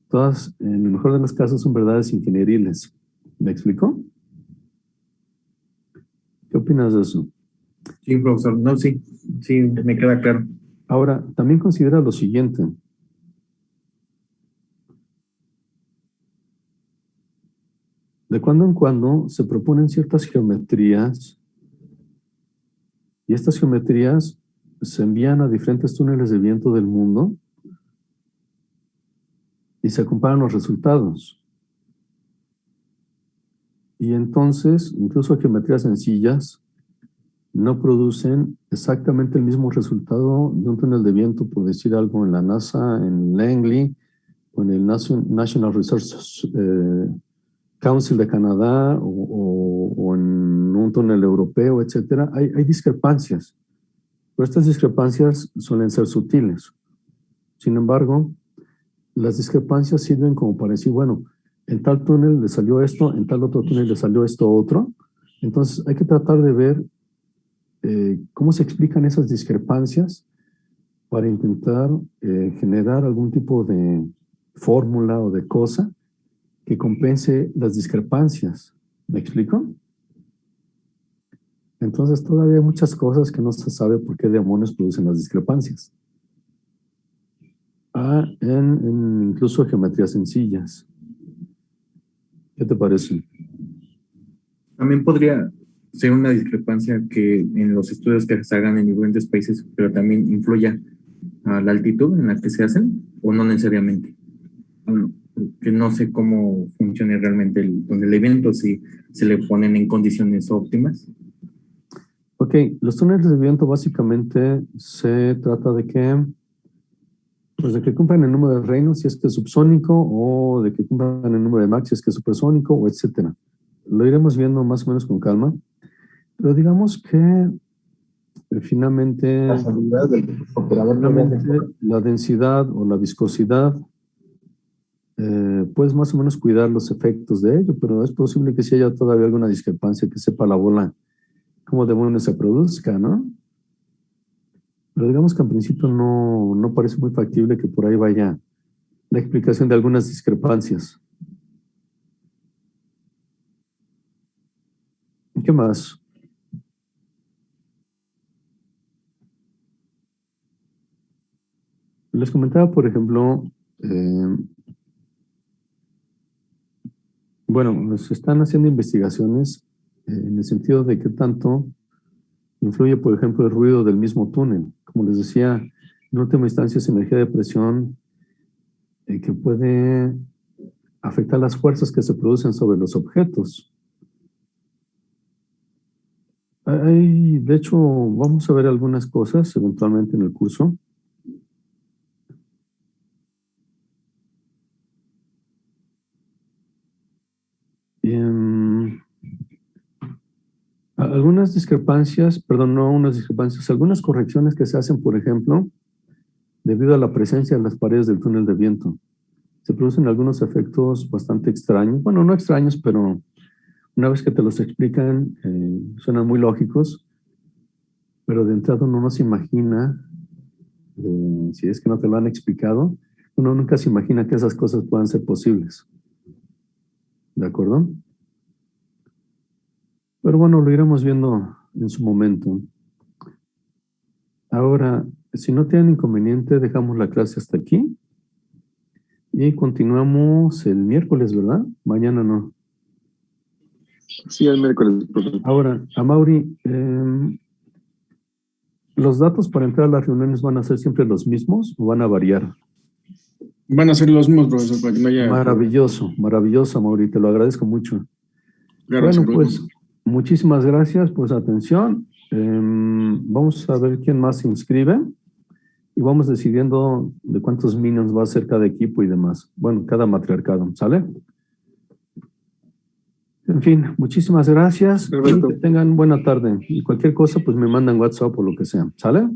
Todas, en el mejor de los casos, son verdades ingenieriles. ¿Me explico? ¿Qué opinas de eso? Sí, profesor. No, sí, me queda claro. Ahora, también considera lo siguiente. De cuando en cuando se proponen ciertas geometrías y estas geometrías se envían a diferentes túneles de viento del mundo y se comparan los resultados. Y entonces, incluso geometrías sencillas no producen exactamente el mismo resultado de un túnel de viento, por decir algo, en la NASA, en Langley, o en el National Research Council de Canadá, o en un túnel europeo, etcétera. Hay discrepancias, pero estas discrepancias suelen ser sutiles. Sin embargo, las discrepancias sirven como para decir, bueno, en tal túnel le salió esto, en tal otro túnel le salió esto otro. Entonces hay que tratar de ver cómo se explican esas discrepancias para intentar generar algún tipo de fórmula o de cosa que compense las discrepancias. ¿Me explico? Entonces todavía hay muchas cosas que no se sabe por qué demonios producen las discrepancias. Incluso geometrías sencillas. ¿Qué te parece? También podría ser una discrepancia que en los estudios que se hagan en diferentes países, pero también influya a la altitud en la que se hacen, o no necesariamente. Que no sé cómo funcione realmente el evento, si se le ponen en condiciones óptimas. Ok, los túneles de viento básicamente se trata de que cumplan el número de Reynolds si es que es subsónico, o de que cumplan el número de Mach si es que es supersónico, o etcétera. Lo iremos viendo más o menos con calma. Pero digamos que finalmente la densidad o la viscosidad, puedes más o menos cuidar los efectos de ello, pero es posible que si haya todavía alguna discrepancia que sepa la bola cómo demonios se produzca, ¿no? Pero digamos que en principio no parece muy factible que por ahí vaya la explicación de algunas discrepancias. ¿Qué más? Les comentaba, por ejemplo, bueno, se están haciendo investigaciones en el sentido de qué tanto influye, por ejemplo, el ruido del mismo túnel. Como les decía, en última instancia es energía de presión que puede afectar las fuerzas que se producen sobre los objetos. De hecho, vamos a ver algunas cosas eventualmente en el curso. Algunas discrepancias, perdón, no unas discrepancias, algunas correcciones que se hacen, por ejemplo, debido a la presencia de las paredes del túnel de viento. Se producen algunos efectos bastante extraños, bueno, no extraños, pero una vez que te los explican, suenan muy lógicos, pero de entrada uno no se imagina, si es que no te lo han explicado, uno nunca se imagina que esas cosas puedan ser posibles. ¿De acuerdo? Pero bueno, lo iremos viendo en su momento. Ahora, si no tienen inconveniente, dejamos la clase hasta aquí y continuamos el miércoles, ¿verdad? Mañana no. Sí, el miércoles, profe. Ahora, Amaury, ¿los datos para entrar a las reuniones van a ser siempre los mismos o van a variar? Van a ser los mismos, profesor, para que no haya... Maravilloso, maravilloso, Amaury, te lo agradezco mucho. Claro, Bueno, sin pues problema. muchísimas gracias por su atención. Vamos a ver quién más se inscribe y vamos decidiendo de cuántos minions va a ser cada equipo y demás. Bueno, cada matriarcado, ¿sale? En fin, muchísimas gracias. Perfecto. Y que tengan buena tarde. Y cualquier cosa, pues me mandan WhatsApp o lo que sea, ¿sale?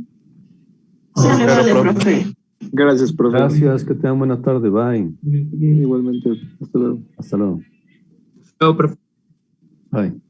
Sale, vale, profe. Gracias, profe. Gracias, que tengan buena tarde. Bye. Igualmente. Hasta luego. Hasta luego. No, profe. Bye.